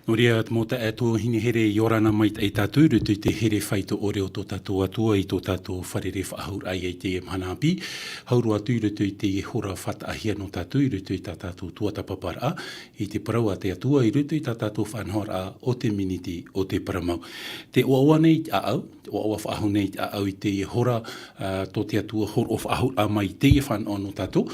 No rea mō ta tō hini here i orana mai ei tātou rutu te here whaito ore o tō tātou atua i tō tātou wharere whaahur ai ei te mhanapi. Hauru atu i rutu i te hora whata ahia no tātou i rutu i tā tātou tuata papara i te parau a te atua i rutu i tā tātou whanhora o te miniti o te paramau. Te oawa nei a au, te oawa whaahu nei a au i te hora tō te atua hor o whaahur a mai te whanau no tātou.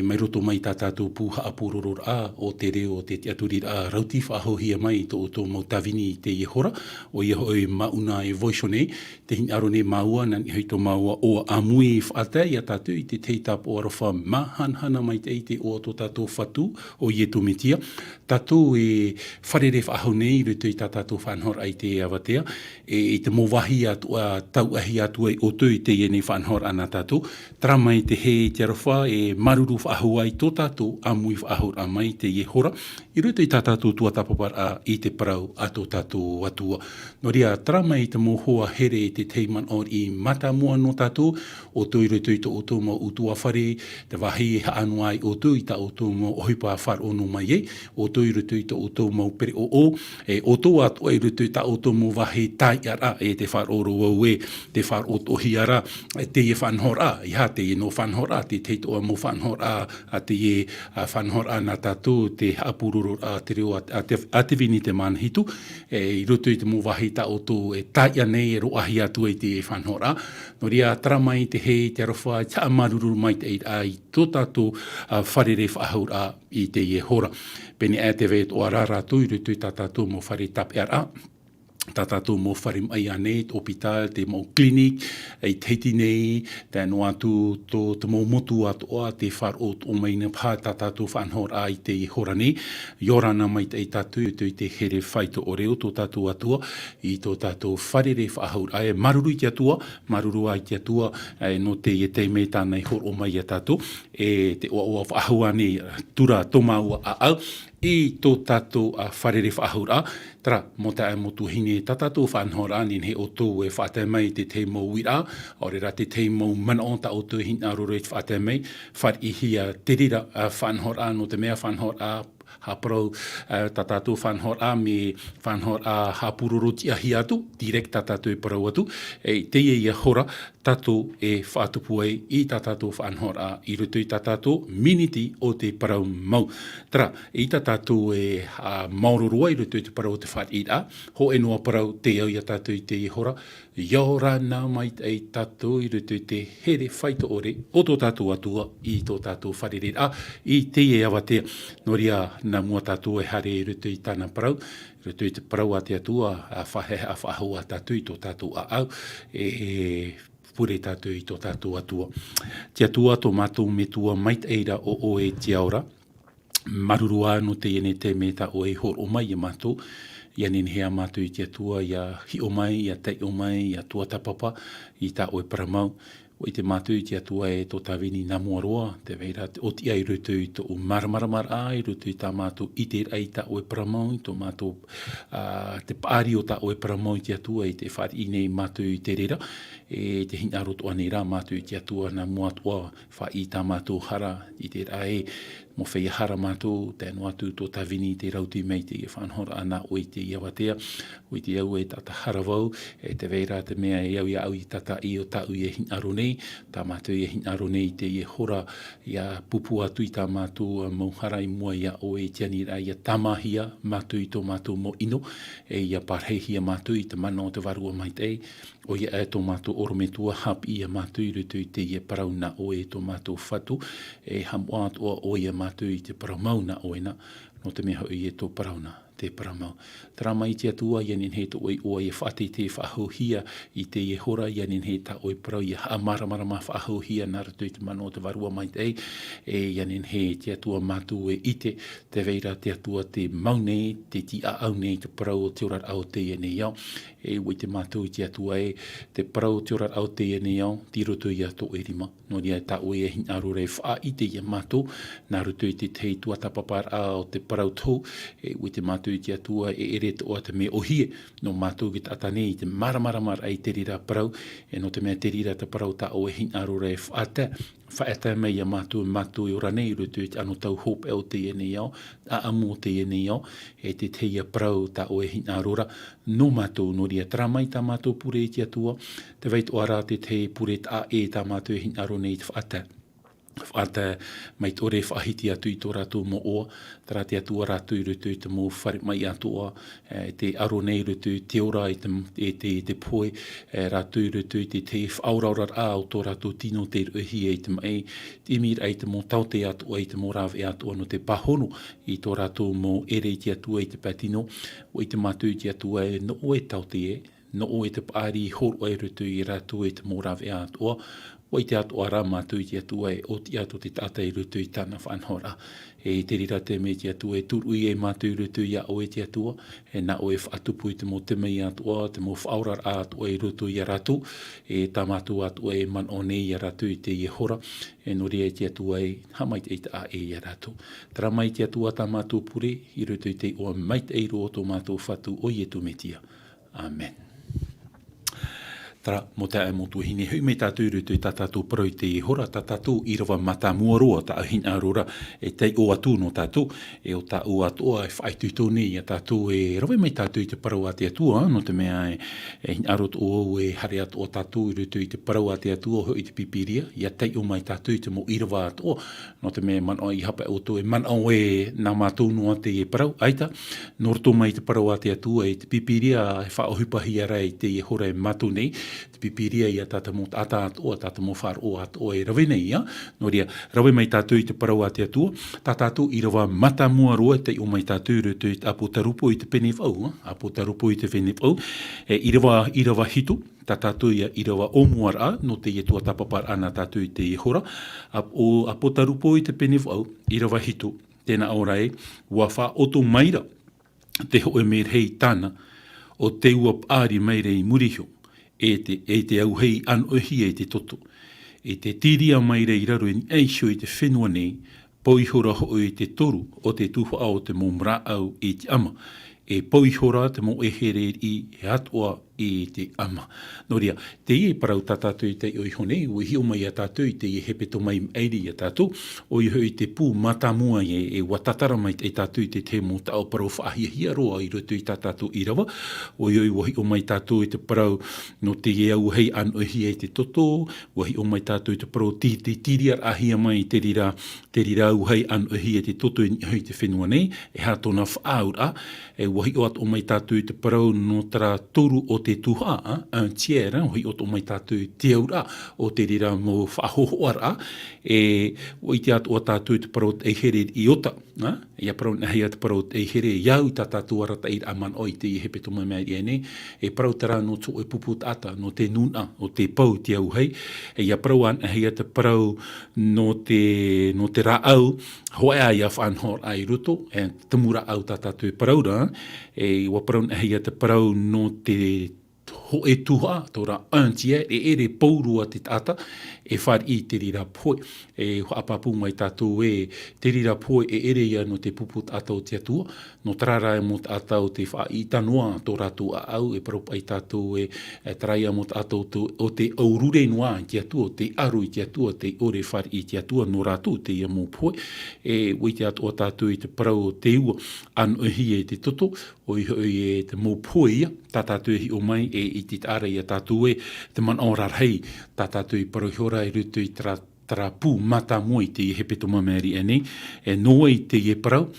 Mai roto mai tā tātou pūha a pūroror a o te reo o te aturir a rauti whaahohia mai tō o tō mau tawini i te hora o i hoi mauna e voisone te hin aro ne maua nan i hoi tō maua o amui whaata i a tātou i te teitap o arofa mahanhana mai te i te o tō tātou whatu o i e tōmetia. Tātou e wharere whaahau nei rutu i tā tātou whanhor ai te awatea i te mowahi atua tau ahi atua i o tū i te iene whanhor ana tātou. Tramai te he i te arofa e maruru whaahau ai tō tātou amui whaahur a mai te i hora i rutu i tā tātou tuatapapara i te parau a tō tātou atua. No rea, trama i te mohoa here i te teiman or i mata mua no tātou, o tō i rutu i tō o tō mau utua whare, te wahi e haanua i o tō i tā o tō mau ohipa whar o no mai e, o tō i rutu i tō o tō mau pere o, o tō atua i rutu i tā o tō mau wahi tai ara e te whar o roau e, te whar o tohi ara, te e whanhora, i ha te e no whanhora, te teitoa mo whanhora, a te e whanhora na tātou, te apururu a te reo a te vini te manhitu, i roto i te mūwahi ta o tō e taia nei e roahi atu i te whanhora. No rea trama i te hei te arofa, ta maruru mai te ai tō tātou wharere whaahura i te e hora. Pene e te veit o arara tu i roto i tā tātou mo whare tap era. Tā tātou mō whare mai anei, hospital, te mō klinik, i teiti nei, te no atu te mō motu atoa, te whar o tō mai na pā tā tātou whanhor a i te hora nei. Yorana mai te tātou, i te here whaito o reo tō tātou atua, i tō tātou wharere whaahur. Ai maruru i te atua, maruru ai te atua, no te e te mei tānei hor o mai a tātou, te oa whaahua nei, tura tomaua a au, i tō tātou wharere whaahura, tara, mo te ai motu hine tā tātou whanhora, nin he o tō e whaate mai te te mō wira, o rera te te mō mana o ta o tō hina roro e whaate mai, whar i hia te rira whanhora, no te mea whanhora, ha parau tā tātou whanhora, me whanhora ha pururu tia hi atu, direct tā tātou e parau atu, te ia hora, tātou e whaatupu ai i tā tātou whanhora, i rutu i tā tātou miniti o te parau mau. Tara, i tā tātou e maururua i rutu i te parau o te whaat ira, ho e noa parau te au i a tātou i te hora, Iora nā mai ei tātou i rutu i te here whaito ore o tō tātou atua i tō tātou wharere i te e awatea. No rea nā mua tātou e hare i rutu i tāna parau, rutu i te parau a te atua, a whaheha a whahau a tātou i tō tātou a au, pure tātou i tō tātou atua. Te atua tō mātou me tua mait eira o e te aura, marurua no te ene te me ta o e hor o mai e mātou, ia nin hea mātou i te atua, ia hi o mai, ia tei o mai, ia tua tapapa, i tā oe paramau. O i te mātou i te atua e tō tāwini nā muaroa, te veira o ti ai rutu i tō maramaramara ai, rutu i tā mātou i te rai tā oe paramau, i tō mātou te pāri o tā oe paramau i te atua, i te whari nei mātou i te rera, e te hina roto ane rā mātou i te atua nā muatua, wha i tā mātou hara i te rai, mo whai hara mātou, te anu atu tō tāwini te rauti mei te whanhora ana o i te iawatea, o i te au e tata harawau, e te veira te mea e au i tata i o tau i e hinaro nei, tā mātou i e hinaro nei te i e hora ia pupu atu i tā mātou mauhara i mua ia o e tianira ia tamahia mātou i tō mātou mo ino, e ia parhehia mātou i te mana o te varua mai te o ia e tō mātou orometua hap i a mātou i rutu i te i e parauna o e tō mātou whatu, e hamuat o ia mātou i te paramauna o ena, no te meha i e tō parauna, te paramau. Trama i te atua, ia nin he tō oi oa i whate te whaahauhia i te i hora, ia nin he tā oi parau i amaramarama whaahauhia nā ratu i te mano o te varua mai te ia nin he te atua mātou e ite, te veira te atua te maunei, te ti a au nei, te parau o te orar au te e nei au, e ui te mātou i te atua e, te parau o te orar au te e nei au, ti roto i a tō e rima, no ria tā oi e hina rore wha i te i a mātou, nā roto i te tei tuatapapar a o te parau tō, ui te mātou i te atua ere toa te me ohie, no mātou ki tatane i te maramaramara ai te rira parau, no te mea te rira te parau ta o hina arora whaata mai a mātou i ora nei rutu i te anu tau hope el te ene au, a amo te ene au, te teia parau ta o hina arora, no mātou no ria tramai ta mātou pure i te atua, te veit o ara te pure ta ta mātou hina aro nei te whaata mai tore whahiti atu i tō rātou mo oa, tara te atua rātou i rutu i te mō whare mai atoa, te aro nei rutu i te ora i te poe, rātou i rutu i te whauraurar o tō rātou tino te ruhi i te mai, te mir ai te mō taute atua i te mō rawe atua no te pahono i tō rātou mō ere i te atua i te patino, o i te mātou i te atua no o e taute no o e te pāri horo ai rutu i rātou i te mō rawe atua, o i te atua rā mātou i te atua o te atua te tata i rutu i tāna whanhora. Te rira te me te atua turu i mātou i rutu i a o e te atua, na o e whaatupu i te mō te mei atua, te mō whaurar atua i rutu i a rātou, tā mātou atua man o nei i a rātou i te i hora, no rea te atua hamai te a i a rātou. Tara mai te atua tā mātou pure, i rutu i te o mai te eiro o tō mātou whatu o i e tumetia. Amen. Tara, mo te mo tu hine hui me tātou rutu i tātou parau i te hora, tātou i rawa mata muaroa ta ahina arora te o atu no tātou, o tā o atua whaitu tōni i tātou rawa mai tātou i te parau a te atua, no te mea hina arot o hare atua tātou i rutu i te parau a te atua ho i te pipiria, ia te o mai tātou i te mo i rawa atua, no te mea man o i hapa o tō man o nā mātou noa te parau, aita, norto mai te parau a te atua i te pipiria whaohupahi ara i te hora e mātou nei, te pipiria ia tata mo ata atua, tata mo whar o atua e rawe nei ia, no ria, rawe mai tātou i te parau a te atua, tātou i rawa mata mua roa te o mai tātou rutu i te apotarupo i te pene whau, apotarupo i te pene whau, i rawa hitu, tātou ia i rawa omuara, no te ietua tapapar ana tātou i te hora, o apotarupo i te pene whau, i rawa hitu, tēnā ora ua wha oto maira, te hoe me rei tāna, o te ua pāri meire i muriho, e te au hei anohi e te toto. E te tiria meire i raro i eisho i te whenua nei, poihora ho i te toru o te tuha au te mō mra au i te ama. E poihora te mō e here i he atua i te ama. No ria, te ie parau tātou i te oi hone, o hio mai a tātou i te ie hepeto mai eiri a tātou, o i hui te pū matamua e watatara mai e tātou i te te mō tau parau whaahia roa i rutu i tātou i rawa, o i hio mai tātou i te parau no te ie au hei anohi e te toto, o hio mai tātou i te parau tiriar ahia mai te rira au hei anohi e te toto i hui te whenua nei, e hātona whaaura, e o hio at o mai tātou i te parau no tara toru o te tuha, un tiers, hoi o tō mai tātou te aura o te rira mō whahohoara, o i te atua tātou te parau e here i ota, ia parau na hei te parau e here iau tā tātou arata i aman oi te i hepe tō mai mea i ene, e parau tara no tō e pupu ata, no te nuna, o te pau te au hei, ia parau an hei te parau no te rā au, hoa ia whanhor ai ruto, e te mura au tā tātou paraura, ua parau na hei te parau no te ho e tuha, tōra antia, ere paurua te tata, e whar i te rira poe, hoapapu mai tātou te rira poe ere ia no te puput atau te atua, no tarara mo tātou te wha i tanoa tō rātou au, e paropai tātou taraia mo tātou o te aurure noa te atua, te aru i te atua, te ore whar i te atua, no rātou te ia mo poe, ui te atua tātou i te parau te ua, anohi e te toto, o i hoi e te mo poe ia, tā tātou hi o mai i te ara i a tātou te man orar hei, tā tātou i parohiora i rutu i tara pū mata moi te i hepe toma meri ane, noa i te parau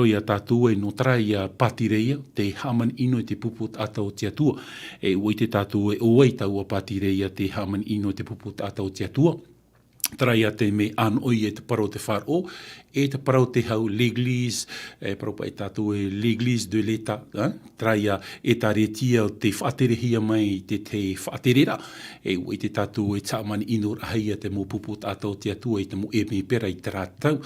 i a tātou no tara i a patireia, te haman ino i te puput atau te atua, ui te tātou o ei tau a patireia te haman ino i te puput atau te atua, trai a te me an oi e te parau te wharo, e te parau te hau l'église, parau pa e tātou l'église de l'État, trai a e tā retia o te whaaterehia mai te whaaterera, ui te tātou e tāmani inor ahia te mō pupu tātou te atua i te mō eme pera i te rātau,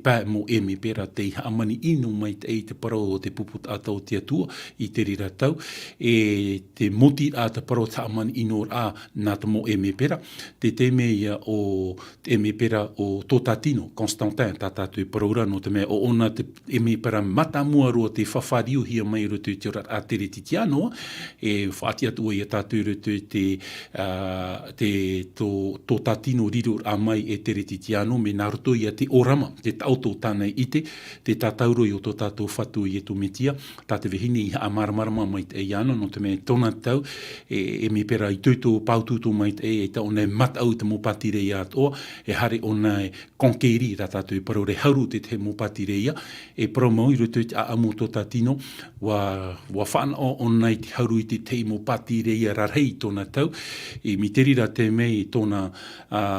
pā mō eme pera te hamani ino mai te parau o te pupu tātou te atua i te riratau, te moti a te parau tāmani inor a nā te mō eme pera, te te mea o te me pera o tō tatino, Constantin, tā tātou paraura no te mea o ona te me pera matamua roa te whawhariu hia mai roto te ora a tere titianoa, e whaati atua i a tātou roto tō tatino riro a mai e tere titiano, me nā roto i a te orama, te tauto tānei ite, te tātauro i o tō tātou whatu i e tō metia, tā te vehini i a maramarama mai te e ano, no te mea tōna tau, e me pera i tūtō pautūtō mai te e ta ona matau te mopatire i atoa, e hare ona e konkeri ra tātou parau re hauru te mopatire ia, e promo i roto te a amu tō tatino, wa whanao ona i te hauru i te mopatire ia rarhei tōna tau, e mi terira te mei tōna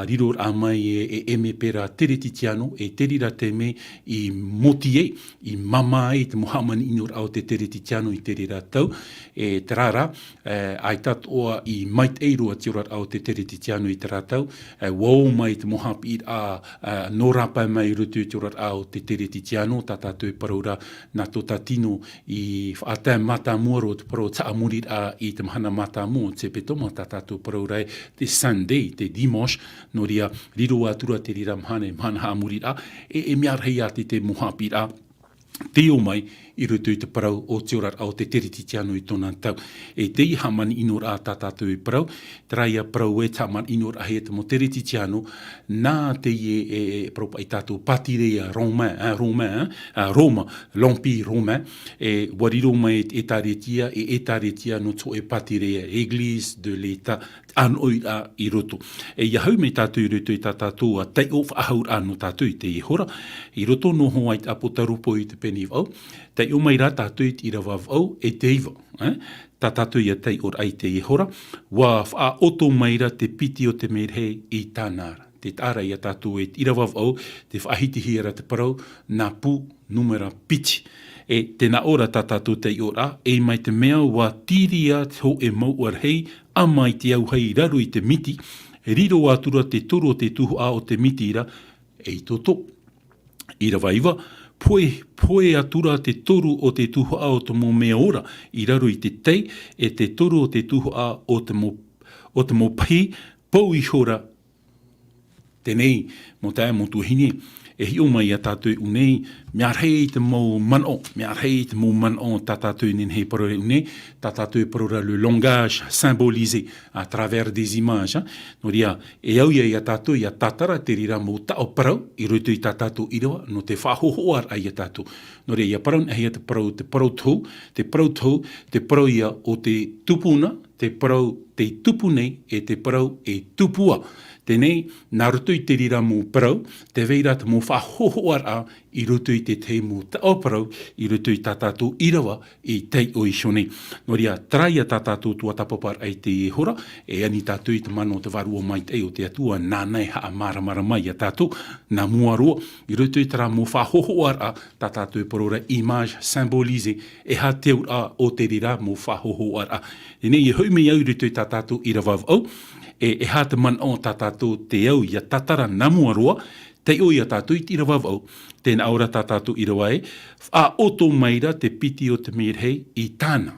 riror a mai e me pera tere titiano, e terira te mei i motie, i mama e te mohamani inor au te tere titiano i terira tau, e te rara, ai tatoa i mait eirua te ora au te tere titiano i te ratau, wau mai te mohapi a norapa mai rutu te ora au te tere titiano, tā tātou paraura nā tō tatino i whaatai mata muaro te parau ta amurir a i te mahana mata mua, te petoma tā tātou paraura te Sunday, te Dimanche, no ria riro atura te rira mahane mahana amurir a, e miarhei a te mohapi a, te o mai i rutu i te parau o te ora au te tere titiano i tōna tau. E te i hamani inor a tā tātou i parau, te raia parau e tamani inor a hea te mo tere titiano, nā te i propa i tātou patirea Roma, Lompi Roma, e wariro mai e tāretia, e tāretia no tō e patirea, Église de l'État, anoi a i roto. E ia hau me tātou i roto i tā tātou a tei of ahaur ano tātou i te i hora, i roto no hoa i te apotarupo i te peni vau, tei o mai rā tātou i te irawav au e te iwa. Tā tātou i a tei or ai te i hora, wa wha oto mai rā te piti o te merhei i tānara. Te tāra i a tātou e te irawav au, te whahiti hira te parau, nā pū numera piti. E tēnā ora tā tātou te i ora, e mai te mea wa tiria ho e mau ar hei, a mai te au hei raru i te miti, riro atura te toro te tuhu a o te miti ira, e i toto. Ira waiwa, poe atura te toru o te tuhu a o te mo mea ora, i raru i te tei, e te toru o te tuhu a o te mo pai, pou i hora, tenei, mo tae mo tuhine, e hi o mai a tātou unei, mea rei te mou mano, tā tātou nen hei parore unei, tā tātou parora le langage symbolisé à travers des images. No ria, e au ia i a tātou, i a tātara te rira mou tao parau, i roto i tā tātou irawa, no te whahohoar ai a tātou. No ria, i a parau hei te parau tau, te parau ia o te tupuna, te parau te tupunei, e te parau e tupua. Tenei, nā roto i te rira mō parau, te veira te mō whahohoar a i roto i te mō tao parau, i roto i tā tātou irawa i tei o i shonei. No ria, trai a tā tātou tua tapapar ai te hora, e ani tātou i te mano te varua mai te o te atua, nā nei haa maramara mai a tātou, nā mua roa, i roto i tara mō whahohoar a tā tātou parora image symbolisé, e ha teo a o te rira mō whahohoar a. Tenei, i hau me au roto i tā tātou irawav au, e hā te man o tā tātou te au i a tatara namua roa, te o i a tātou i tira wawau, tēnā aura tā tātou i roa e, a oto maira te piti o te merhei i tāna.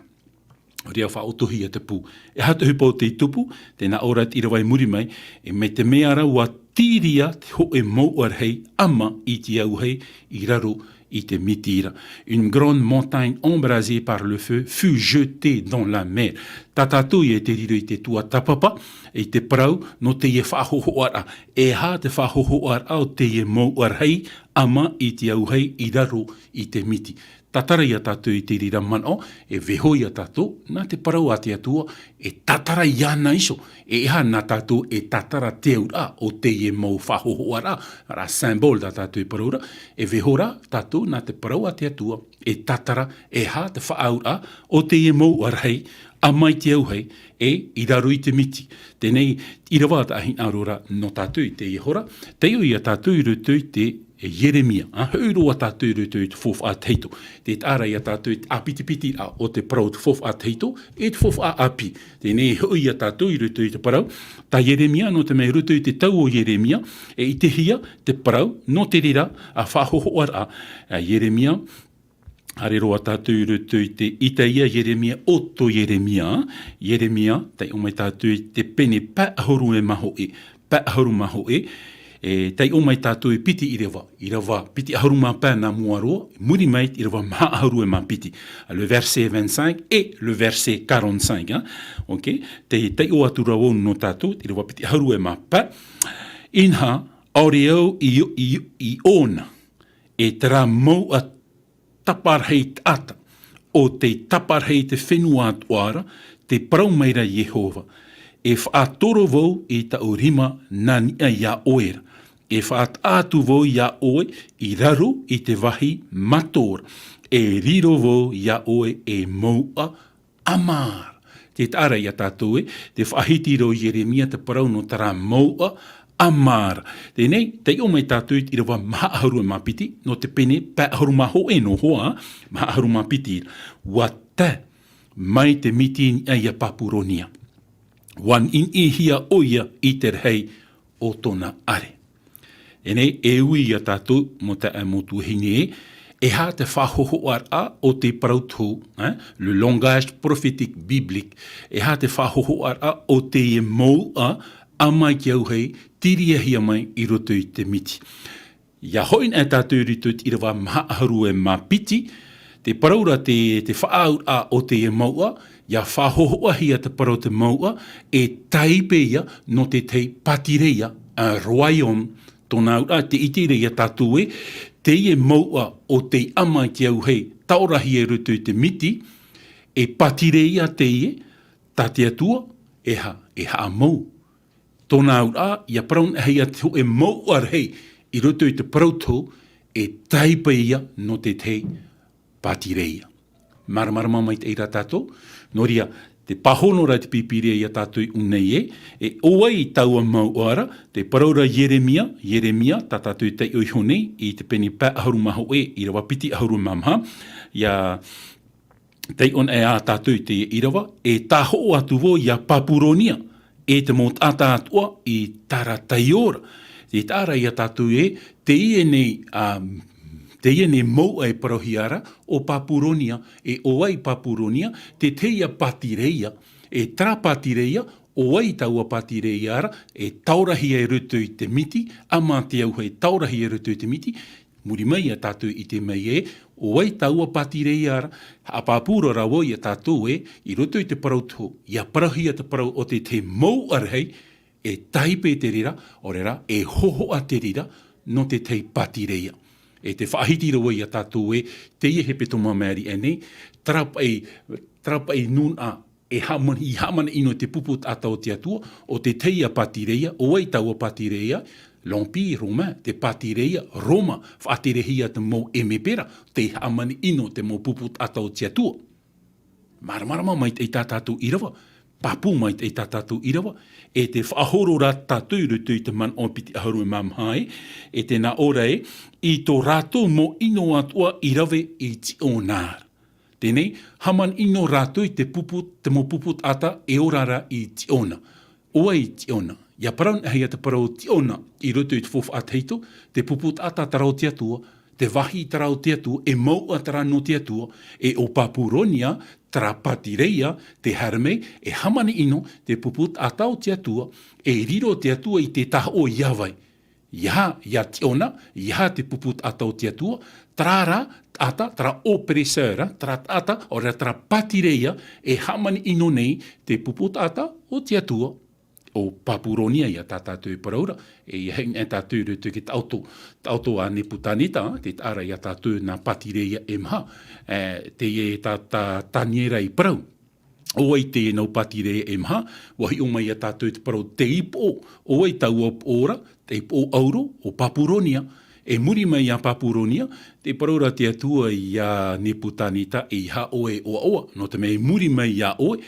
Ria wha otohi a te pū. E hata hupo te tupu, tēnā aura te irawai muri mai, e me te meara wa tīria te ho e mau ar hei ama i te au hei i raro i te mitira. Une grande montagne embrasée par le feu fut jetée dans la mer. Tātātou i te riro i te tua tapapa, i te parau no te whahohoara. E hā te whahohoara au te mau ar hei ama i te au hei i raro i te miti. Tatara i a tātou i te rira mano, e veho i a tātou, nā te parau a te atua, e tatara i ana iso, e ha nā tātou e tatara te ura o te mau whahohoara, ra symbol da tātou i paraura, e veho ra tātou nā te parau a te atua, e tatara e ha te whaaura o te mau arhei, a mai te au hei, e i raro i te miti. Tenei, i rawa ta ahin arora no tātou i te ihora, te i a tātou i rutu i te Jeremia, hauroa tātou i rutu i te fof a teito. Te tāra i a tātou i te apitipiti a o te parau te fof a teito, e te fof a api. Tenei, hui a tātou i rutu i te parau, ta Jeremia no te mei rutu i te tau o Jeremia, e i te hia te parau, no te rira, a whahohoar a Jeremia, Hare roa tātou i rutu i te itaia Jeremia, oto Jeremia, te o mai tātou i te pene pāhoru e maho e, pāhoru maho e, tei o mai tātou piti i rewa piti aharu mā pā nā muaroa, muri mai i rewa mā aharu mā piti. Le verset 25 et le verset 45. Hein? Okay? Tei o atura o no tātou, i rewa piti aharu mā pā. Inha, aureo i ona, e tera mau a taparhei ata, o te taparhei te whenua atuara, te paraumeira Jehova. E whaatoro vau i ta urima nania ia oera. E whaat atu vau ia oe i raro i te wahi matora. E riro vau ia oe e maua amar. Te tāra ia tātou te whahitiro Jeremia te parau no tara maua amar. Tēnei, te o mai tātou i rawa mahaharu mā piti, no te pene pāharu mā hoe no hoa, mahaharu mā piti. Wa te mai te miti ia Papuronia. Wan in I hia oia I te rei o tona are. Enei, e ui ia tātou mo te amotu hine e ha te whahoho ara o te parautu, le langage prophétique biblique, e ha te whahoho ara o te e moua amai ki au hei, tiria hia mai I roto I te miti. Ia hoin e tātou rito I rawa mahaharu e mā piti, te paraura te whaaur a o te e maua, ia whahohoa hia te parau te maua, e taipeia no te patireia, a roaiom, tōna ura, te itireia tātou te e maua o te ama ki au hei, taurahi e rutu te miti, e patireia te tā te atua, e ha mau. Tōna ura, ia paraun hei atu e maua rei, I rutu te parauto, e taipeia no te patireia. Maramarama mai te ira tātou, noria te pahonora te pipirea ia tātou unei e oa I taua mauara, te paraura Jeremia, tā tātou te oihonei, I te peni pā aharu maho I rawa piti aharu mamha, ia te on e a tātou te irawa, e taho atu vo ia Papuronia, e te mōt ata atua I tara taiora, te tāra ia tātou te ie nei te ia ne mau ai parohiara o Papuronia, e o ai Papuronia, te teia patireia, e tra patireia, o ai taua patireia ara, e taurahi e rutu I te miti, ama te au hei taurahi e rutu I te miti, muri mai a tātou I te mai o ai taua patireia ara, a Papuro rawo I a tātou I rutu I te parauto, ia parahia te parau o te mau arhei, e taipe te rira, o rera, e hoho a te rira, no te patireia. E te whaahiti rawa I a tātou te ie he peto mamari e nei, trapa e nun a I hamana ino te puput ata o te atua, o te teia patireia, o ai taua patireia, l'Empire Romain, te patireia Roma, whaaterehia te mō emepera, te hamana ino te mō puput ata o te atua. Maramarama mai te tātou I rawa, papu mai te tātou I rawa, e te whaahoro rā tātou rutu I te man o piti aharu e mamhai, e te nā ora I tō rātou mō ino atua I rawe I tionāra. Tēnei, haman ino rātou I te mō puput ata e orara I tiona. Oa I tiona. Ia paraun hei te parau tiona I rutu I te fofu ateito, te puput ata tarau te atua, te wahi tarau te atua, e maua tara no te atua, e o Papuronia, tara patireia, te harme, e hamani ino, te puput atau te atua, e riro te atua I te taha o Iawai. Ia tiona, ia te puput atau te atua, trara ata, tra operesera, tra ata, ora tra patireia, e hamani ino nei, te puput ata o te atua, o Papuronia ia tātou I paraura, e heng e tātou rutu ki tauto a Neputanita, te tāra ia tātou nā patireia e maha, te e taniera I parau. O ai te nau patireia e maha, wahi o mai ia tātou te parau te ipo, o ai tau ora, te ipo auro, o Papuronia, e muri mai a Papuronia, te paraura te atua I a Neputanita, e ha oe oa, no te mei muri mai a oe,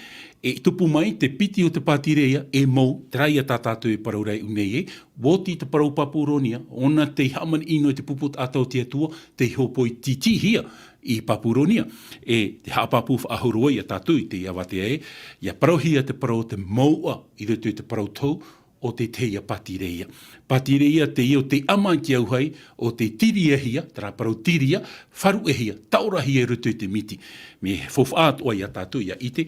e tupu mai te piti o te patireia e mau traia tātātou I paraurei unei woti te parau Papuronia, ona te haman ino te puput atau te atua, te hopoi titihia I Papuronia, e te hapapuf ahurua I a tātou I te iawate ia parauhia te parau te maua I rutu te parau tau, o te teia patireia. Patireia te o te ama ki au hai, o te tiria hia, tra parau tiria, wharu e hia, taurahi rutu te miti. Me fofu atoa I a tātou ia ite,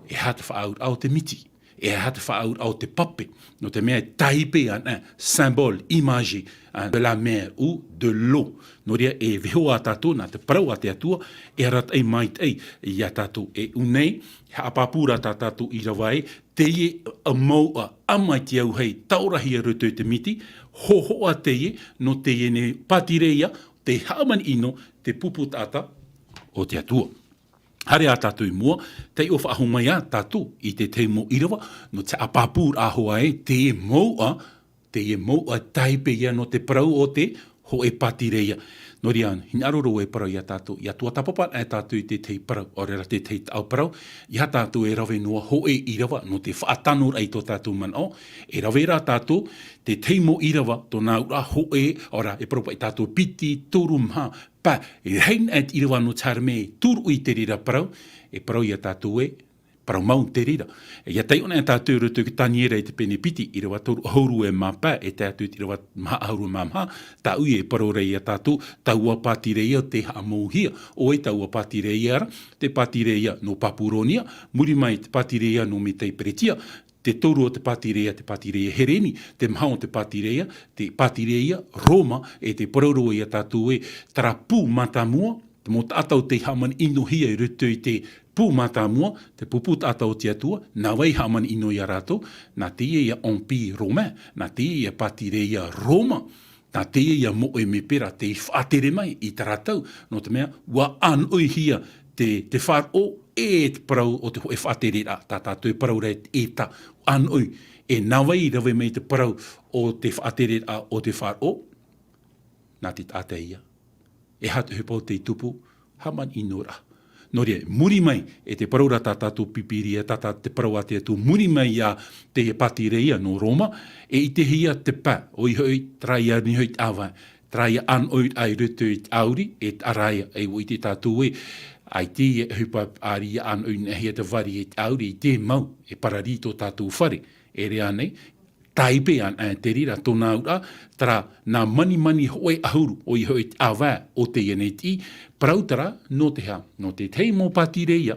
e hata whaaur au te miti. e hata whaaur au te pape, no te mea taipe ana, symbole, image de la mer ou de l'eau. No rea e veho a tātou, nā te parau a te atua, e arat ei mai ei i a tātou. E unei, ha apapura tā tātou i rawai, te ie a mau a amai te au hei, taurahi a rutu te miti, hoho a te ie, no te ie ne patireia, te haaman ino, te pupu tāta o te atua. Hare a tātou i mua, te ofa aho mai a tātou i te mo irawa, no te apapura aho ai, te ie mau a taipe ia no te parau o te ho e patireia. No rian, hinaroro e parau ia tātou, ia tua tapapa e tātou i te parau, o rera te au parau, ia tātou e rawe noa ho e irawa, no te whaatanur ai tō tātou manao, e rawe rā tātou, te mo irawa, tō nā ura ho e, ora, e parau pa i tātou piti, turu mha, pa, e rein at irawa no tarme, turu i te rira parau, e parau ia tātou e, parau mau te rira. E ia tei ona e tātou rutu ki taniera i te pene piti, i rawa toru hauru e mapa, e tātou i rawa maha hauru e mamha, tā ui e parau rei a tātou, taua patireia te haamohia, o e taua patireia ara, te patireia no Papuronia, muri mai te patireia no me tei Pretia, te toru o te patireia Hereni, te mhao te patireia Roma, e te parau i a tātou e tarapu matamua, mo tātou te haman inohia i rutu i te pū matamua, te pupu tātou te atua, nā wei haman ino i a rātou, nā te ia Empire Romain, nā te ia patireia Roma, nā te ia mo e me pera te whaatere mai i taratau, no te mea, wa anui hia te wharo e te parau o te hoe whaatere rā, tā tātou e parau rei e ta anui, e nā wei rawe mei te parau o te whaatere rā o te wharo, nā te tātai ia. E hatu hepo te tupu, haman inora. No rea, muri mai, e te paraura tā tātou pipiria, tā te parau a te atu, muri mai a te patireia no Roma, e i te hia te pā, o i hoi, trai a ni hoi awa, trai an oit ai rutu i auri, e araia, e o i te tātou e, ai te e hupa ari an oit na hia te vari e auri, i te mau, e pararito tātou whare, e rea nei, taipe an te rira tōna ura, tara nā mani hoe ahuru o i hoi awa o te ianeti, prautara no te ha, no te tei mō patireia,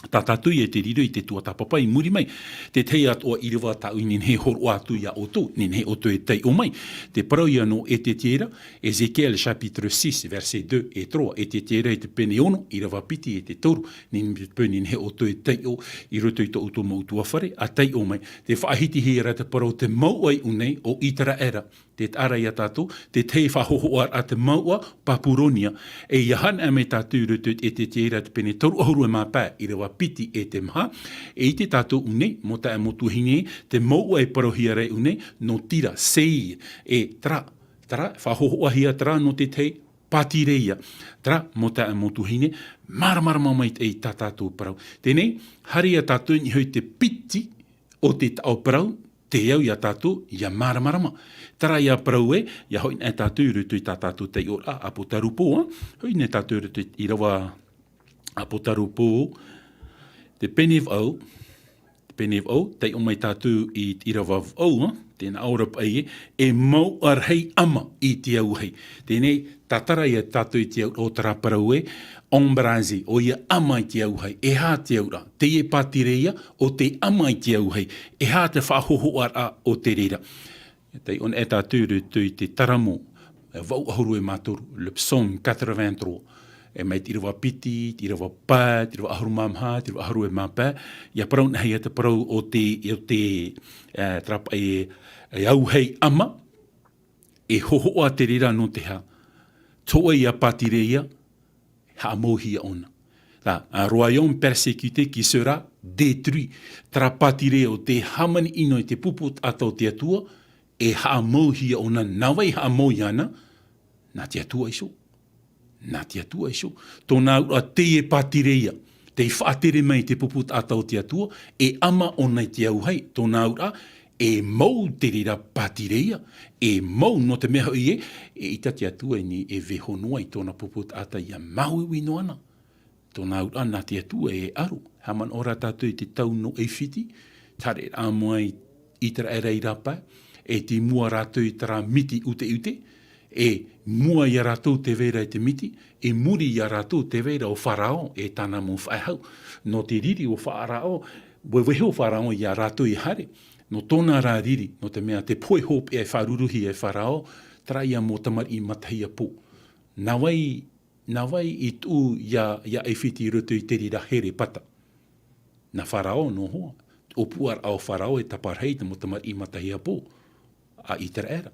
tā tātou e te riro i te tua tapapai muri mai, te tei atoa i rewa tāu nin he horo atu ia o tō, nin he o tō e tei o mai, te parau ia no e te tera, Ezekiel chapitre 6, verset 2 et 3, e te tera e te pene ono, i rewa piti e te toru, nin he o tō e tei o, i roto i tō uto mautua whare, a tei o mai, te whaahiti hera te parau te mau ai unei o itara era, te ara ia tātou, te tei whahohoar a te maua Papuronia, e iahan a me tātou roto e te tera te pene toru ahuru e mapā, i rewa piti e te maha, e i te tātou une, mo ta e motu hine, te maua e parohia rei une, no tira, sei, e tra, whahohoa hia tra no te tei, patireia, tra, mo ta e motu hine, maramara mamait e tā tātou parau. Tēnei, hari a tātou ni hoi te piti o te tau parau, te iau ia tātou, ia maramarama. Tara ia parau e, ia hoi ne tātou rutu i tā tātou te ora, apotarupo, hoi ne tātou rutu i rawa apotarupo, te penev au, te o mai tātou i rawa au, tēnā aurap ai e mau arhei ama i te au hei. Tēnei, tatara ia tātou i te au o tara parau e, ombrazi, o ia ama i te au hei, e hā te aura, te e patireia o te ama i te au hei, e hā te whahoho ara o te rera. Tei on e tātou rutu i te taramo, vau ahuru e mātoru, le psaume 83, e mai te irawa piti, te irawa pā, te irawa ahuru mamha, te irawa ahuru e mapā, ia parau nahi te parau o te trapa e au hei ama, e hoho a te rira no te ha, toa ia patireia, ha mohia ona. Un royaume persécuté qui sera détruit. Tra patire o te hamani ino i te puput atau te atua, e ha mohia ona nawai ha mohiana, na te atua iso. Nā te atua iso. Tōna ura te e patireia, te whaatere mai te puput atau te atua, e ama ona i te au hei. Tōna ura e mau te rira patireia, e mau no te meha i e ita te atua ni e vehonua i tōna puput ata ia mau i no ana. Tōna ura nā te atua e aru. Haman ora tātou i te tau no e whiti, tare a mua i tera e rei rapa, e te mua rātou i tera miti ute, e mua i rātou te vera i te miti, e muri i rātou te vera o wharao, e tāna mō whaihau. No te riri o wharao, Weheo wharao i a rātou I hare, no tōna rā riri, no te mea te poe hope e wharuruhi e wharao, tra ia mō tamar I matahia pō. Nā wai I tū ia e whiti roto I te rira here pata. Nā wharao no hoa. O puar au wharao e taparhei te mō tamar I matahia pō. A I tera era.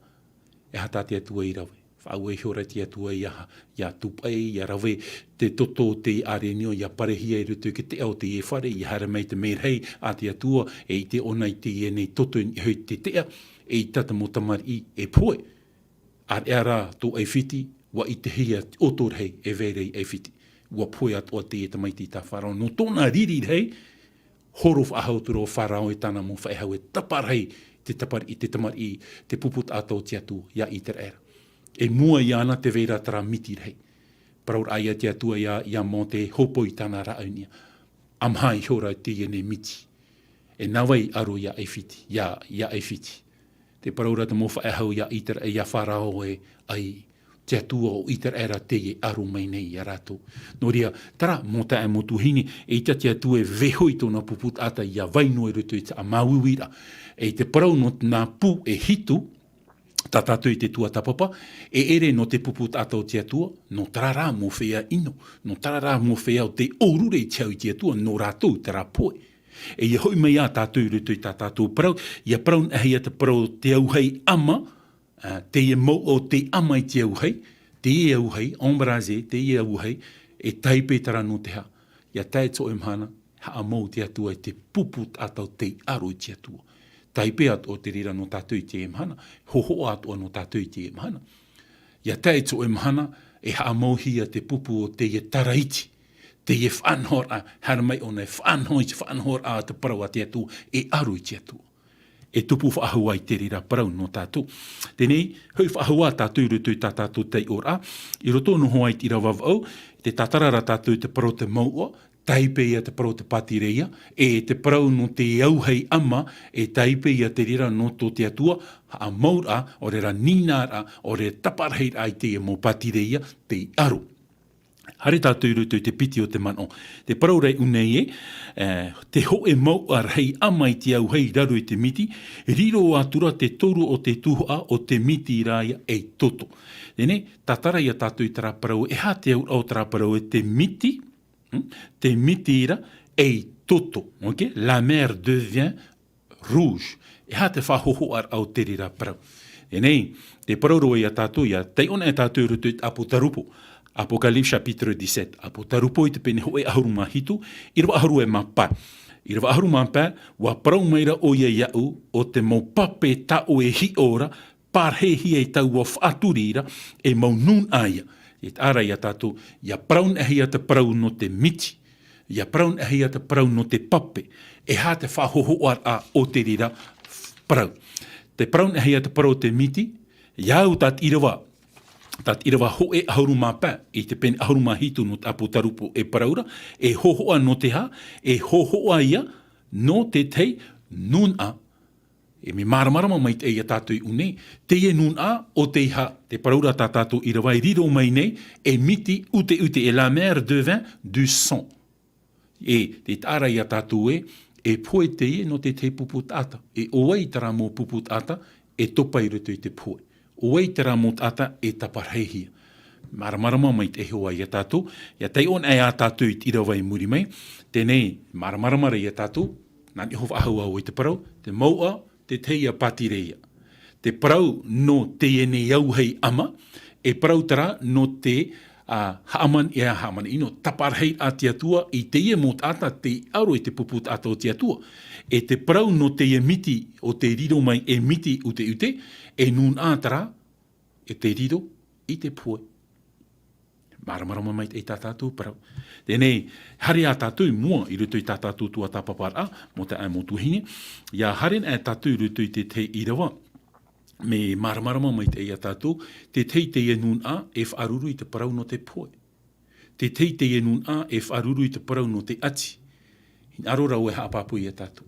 E hata te atua I rawe. Whau e hiora te atua ia tupai, ia rawe te toto te arenio, ia parehia I rutu ke te au te e whare, ia hara mei te merhei a te atua, e I te ona I te e nei toto I hui te tea, e I tata mo tamari e poe. Ar era tō e whiti, wa I te hia otorhei e verei e whiti. Wa poe atua te e tamaiti ta wharao. No tōna riri rei, horof ahauturo o wharao e tana mo whaehau e taparhei te tapari I te tamari I te puput ato te atua, ia I tera era. E mua I ana te veira tara miti rei. Paraur aia te atua ia mō te hopo I tana raunia. Amhai hora te ene miti. E nawai aro ia e whiti. Ia e whiti. Te paraura te mofa e hau ia iter e ia wharao e ai te atua o iter era te e aro mai nei I a rātou. Nō ria, tara mō ta e motu hini e ita te atua e vehoi tōna puput ata ia vainoi rutu I te amauwira. E te parau no nā pū e hitu, tā tātou I te tua tapapa, e ere no te puput ata o te atua, no tarara mō whea ino, no tarara mō whea o te orure I te au I te atua, no rātou te rā poe. E ia hoi mai a tātou rutu I tā tātou parau, ia parau ahi a te parau te auhei ama, te ia mau o te ama I te auhei, te ia auhei, ombraze, te ia auhei, e taipe tara no te ha. Ia tae tō mhana, ha mau te atua I te puput ata o te aro I te atua. Taipe atu o te rira no tātou I te emhana, hoho atu o no tātou I te emhana. Ia tae tō emhana, e haamauhia te pupu o te taraiti, te whanhor a, haramai o nei whanhor a te parau a te atu, e aru I te atu. E tupu whaahua I te rira parau no tātou. Tenei, hui whaahua tātou rutu I tā tātou tei ora, I roto no hoa I tira wavau, te tatarara tātou te parau te maua, taipe ia te parau te patireia, e te parau no te auhei ama, e taipe ia te rira no tō te atua, a maura, o re ra ninara, o re taparhei ai te mo patireia, te aro. Hare tātou rutu te piti o te mano. Te parau rei unei te ho e mau ar hei ama I te auhei raru I te miti, riro atura te toru o te tuhua o te miti rāia e toto. Tene, tatara ia tātou I tara parau, e ha te au tara parau e te miti ira e toto. Okay? La mer devient rouge. E ha te whahoho ar au te rira parau. E nei, te parau ia tātou ia, te ona e tātou rutu I apo tarupo. Apocalypse chapitre 17. Apo tarupo I te pene hoe ahuru mahitu, ira ahuru e mapa. Ira ahuru mapa, wa parau meira o ia iau, o te mau pape ta o e hi ora, parhehi e tau o whaturira, e mau nun aia. E ara ia tātou, ia praun e hia te parau no te miti, ia praun e hia te parau no te pape, e ha te whahoho ar a o te rira parau. Te praun e hia te parau te miti, iau tat irawa ho e ahuru mapa, I te pene ahuru mahitu no te apo tarupo e paraura, e hohoa no te ha, e hohoa ia no te tei nun a. E me maramarama mai te eia tātou I unei, te e nun a o te iha, te paraura tā tātou I rawai riro mai nei, e miti ute, e la mer devint du sang. E te tāra ia tātou e poe te e no te puput ata. E oei tara mō puput ata, e topai rutu I te poe. Oei tara mō ata e taparheihia. Maramarama mai te hoa ia tātou, ia tei on e a tātou I rawai muri mai, tenei maramarama ia tātou, nani hofa ahua o I te parau, te maua, te teia patireia. Te parau no te ene auhei ama, e parau tara no te haaman ino, taparhei a te atua, I te ia mō ata te aro I te puput ata o te atua. E te parau no te ia miti o te riro mai e miti ute, e nun ātara e te riro I te poe. Maramarama mai e tā tātou parau. Tēnei, hare a tātou mua I rutu I tā tātou tua tāpapara, mo te ai mo tuhine, ia hare a tātou rutu I te te irawa, me maramarama mai te ia tātou, te te e nun a e whaaruru I te parau no te poe. Te e nun a e whaaruru I te parau no te ati. Hin arora o e haapapu I a tātou.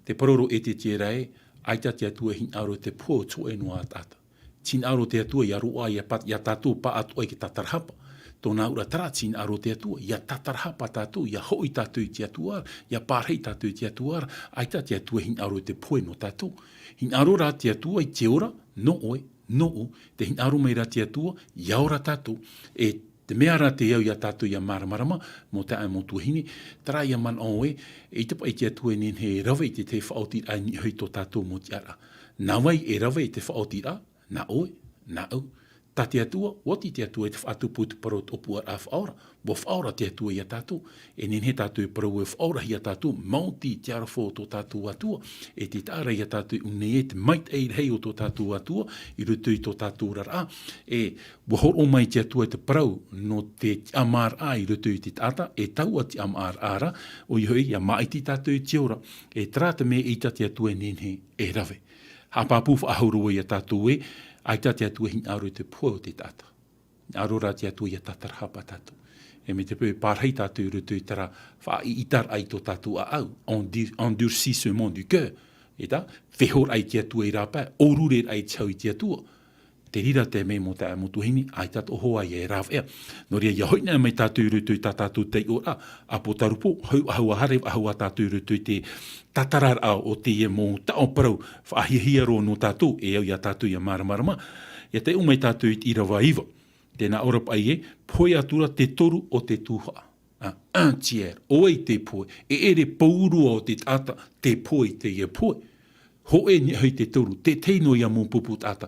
Te paroro e te rai, aita te atua hin aro te poe tō e noa tata. Tin aro te atua I aroa I a tātou pa atua I ke tatarhapa. tōna ura taratin aro te atua, ia tatarhapa tātou, ia hoi tātou te atua, ia pārhei tātou te atua, aita te atua hin aro te poe no tātou. Hin aro rā te atua i te ora, no oe, no o, te hin aro mai rā te atua, ia ora tātou, e te mea rā te iau ia tātou ia maramarama, mo te mo tuhini, tara ia man oe, e te pai te atua nen he rawe i te whaoti a ni hui tō tātou mo te ara. Nā wai e rawe i te whaoti a, nā oe, nā au. Tā te atua, wati te atua e te whaatupu te parot opua a whaora. Bo whaora te atua ia tātou. E nen he tātou e parau e whaora ia tātou. Mauti te arafo o tō tātou atua. E te tāra ia tātou une e te mait eir hei o tō tātou atua. I rutu i tō tātou rara. E wahoro mai te atua e te parau no te amar a i rutu i te tata. E taua te amar ara. O i hoi, ia maiti tātou i te ora. E trata me i te atua e nen he e rawe. Hapapu whaahurua ia tātou e. Aita te atua hin aro te poe o te tata. Aro rā te atua ia tatarhapa tātou. E me te pui pārhei tātou i rutu i tara wha i itar ai tō tātou a au. Endurcissement du cœur. E tā, whehor ai te atua i rāpā, orure ai tau i te atua. Te rira te me mo te amutuhini, ai tātou hoa i e rāwea. No ria ia hoina mai tātou i rutu i tā tātou tei ora, apo tarupo, hau ahare, hau a tātou i rutu i te tatarar au o te e mō tao parau, whaahihia ro no tātou, e au ia tātou i a maramarama. Ia te umai tātou i rawa iwa. Tēnā orap ai e, poe atura te toru o te tūha. Un tiers, oe te poe, e ere paurua o te tata, te poe, te e poe. Ho e ni hei te toru, te teino ia mō pupu tata.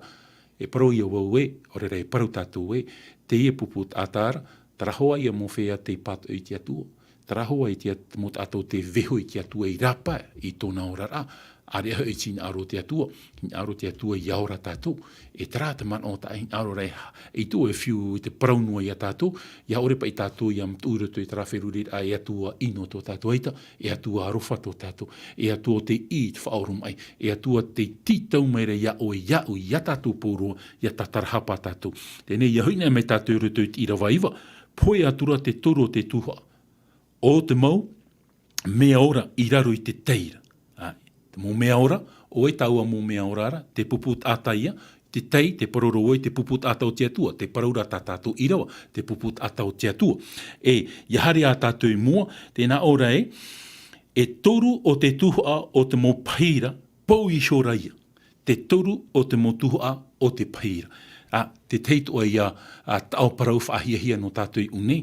E parau ia wau e, ore rei parau tātou e, te e pupu tātāra, tarahoa ia mō whea te pato i te atua. Tarahoa i te mō tātou te veho i te atua i rapa i tōna orara. Are hau i tina aro te atua, hin aro te atua i aura tātou. E tarata man o ta hin aro rei, e tō e whiu i te paraunua i a tātou, ia ore pa i tātou i am tūrutu i tarawheruri a e atua ino tō tātou eita, e atua arofa tō tātou, e atua te i te whaorum ai, e atua te titau mai rei ia ia tātou pōrua, ia tatarhapa tātou. Tēnei ia huina me tātou rutu i rawa iwa, poe atura te toro te tuha. O te mau, mea ora i raro i te teira. Mō mea ora, o e taua mō mea ora ara, te puput ataia, te tei, te paroro oi, te puput atau te atua, te paraura tātātou i rawa, te puput atau te atua. E, iahari a tātou i mua, tēnā ora e toru o te tuhua o te mō pahira, pau i shoraia. Te toru o te mō tuhua o te pahira. Te teito ai a tau parau whahiahia no tātou i une,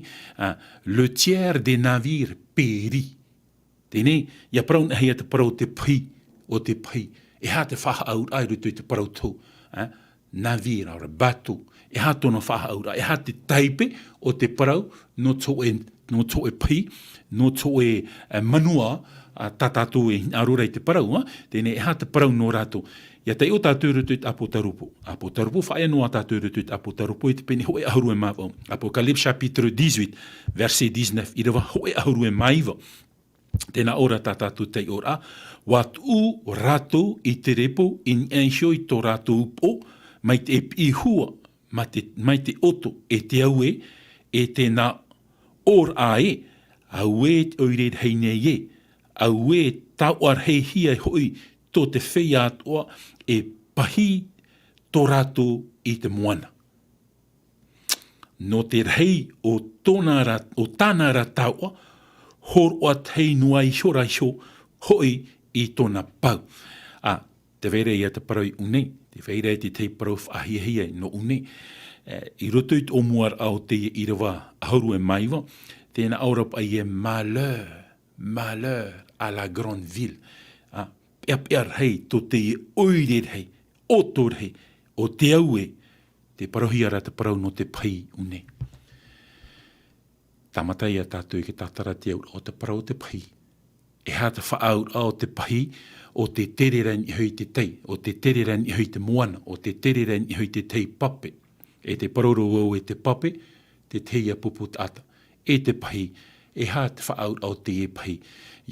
le tiers des navires péri. Tēnei, ia parau nahia te parau te pai, o te pai. E hā te whaha aur ai rutu i te parau tau. Navira, ora, bateau. E hā tōna whaha aur ai. E hā te taipe o te parau, no tō e pai, no tō e manua, tātātou e arura i te parau. Tēnei, e hā te parau no rātou. Ia te o tātou rutu i te apo tarupo. Apo tarupo, whae noa tātou rutu i te apo tarupo, i te pene hoe ahuru e mawau. Apocalypse chapitre 18, verset 19, i rewa hoe ahuru e maiwa. Tēnā ora tātātou tei ora, wat u ratou i te repo in ensio i tō ratou po, mai te ihua, mai te oto e te aue, e tēnā or ae, aue oired heine ye, aue tau ar hei hia hoi tō te whei atoa e pahi tō ratou i te moana. No te rei o tāna rataua, hor o tei nuai shora sho hoi i tōna pau. Te veire ia te parau i unei, te veire te tei parau whahihia no unei. I roto i o muar au te i rawa ahuru e maiwa, tēnā aurap ai e malheur à la grande ville. Pea hei tō te i oired hei, otor hei, o te aue, te parohiara te parau no te pai unei. Tamatai a tātou i ke tātara te aura o te parau te pahi. E hā te whaaur o te pahi o te tereran i hui te tei, o te tereran i hui te moana, o te tereran i hui te tei pape. E te paroro au e te pape, te tei a puput ata. E te pahi, e hā te whaaur o te e pahi.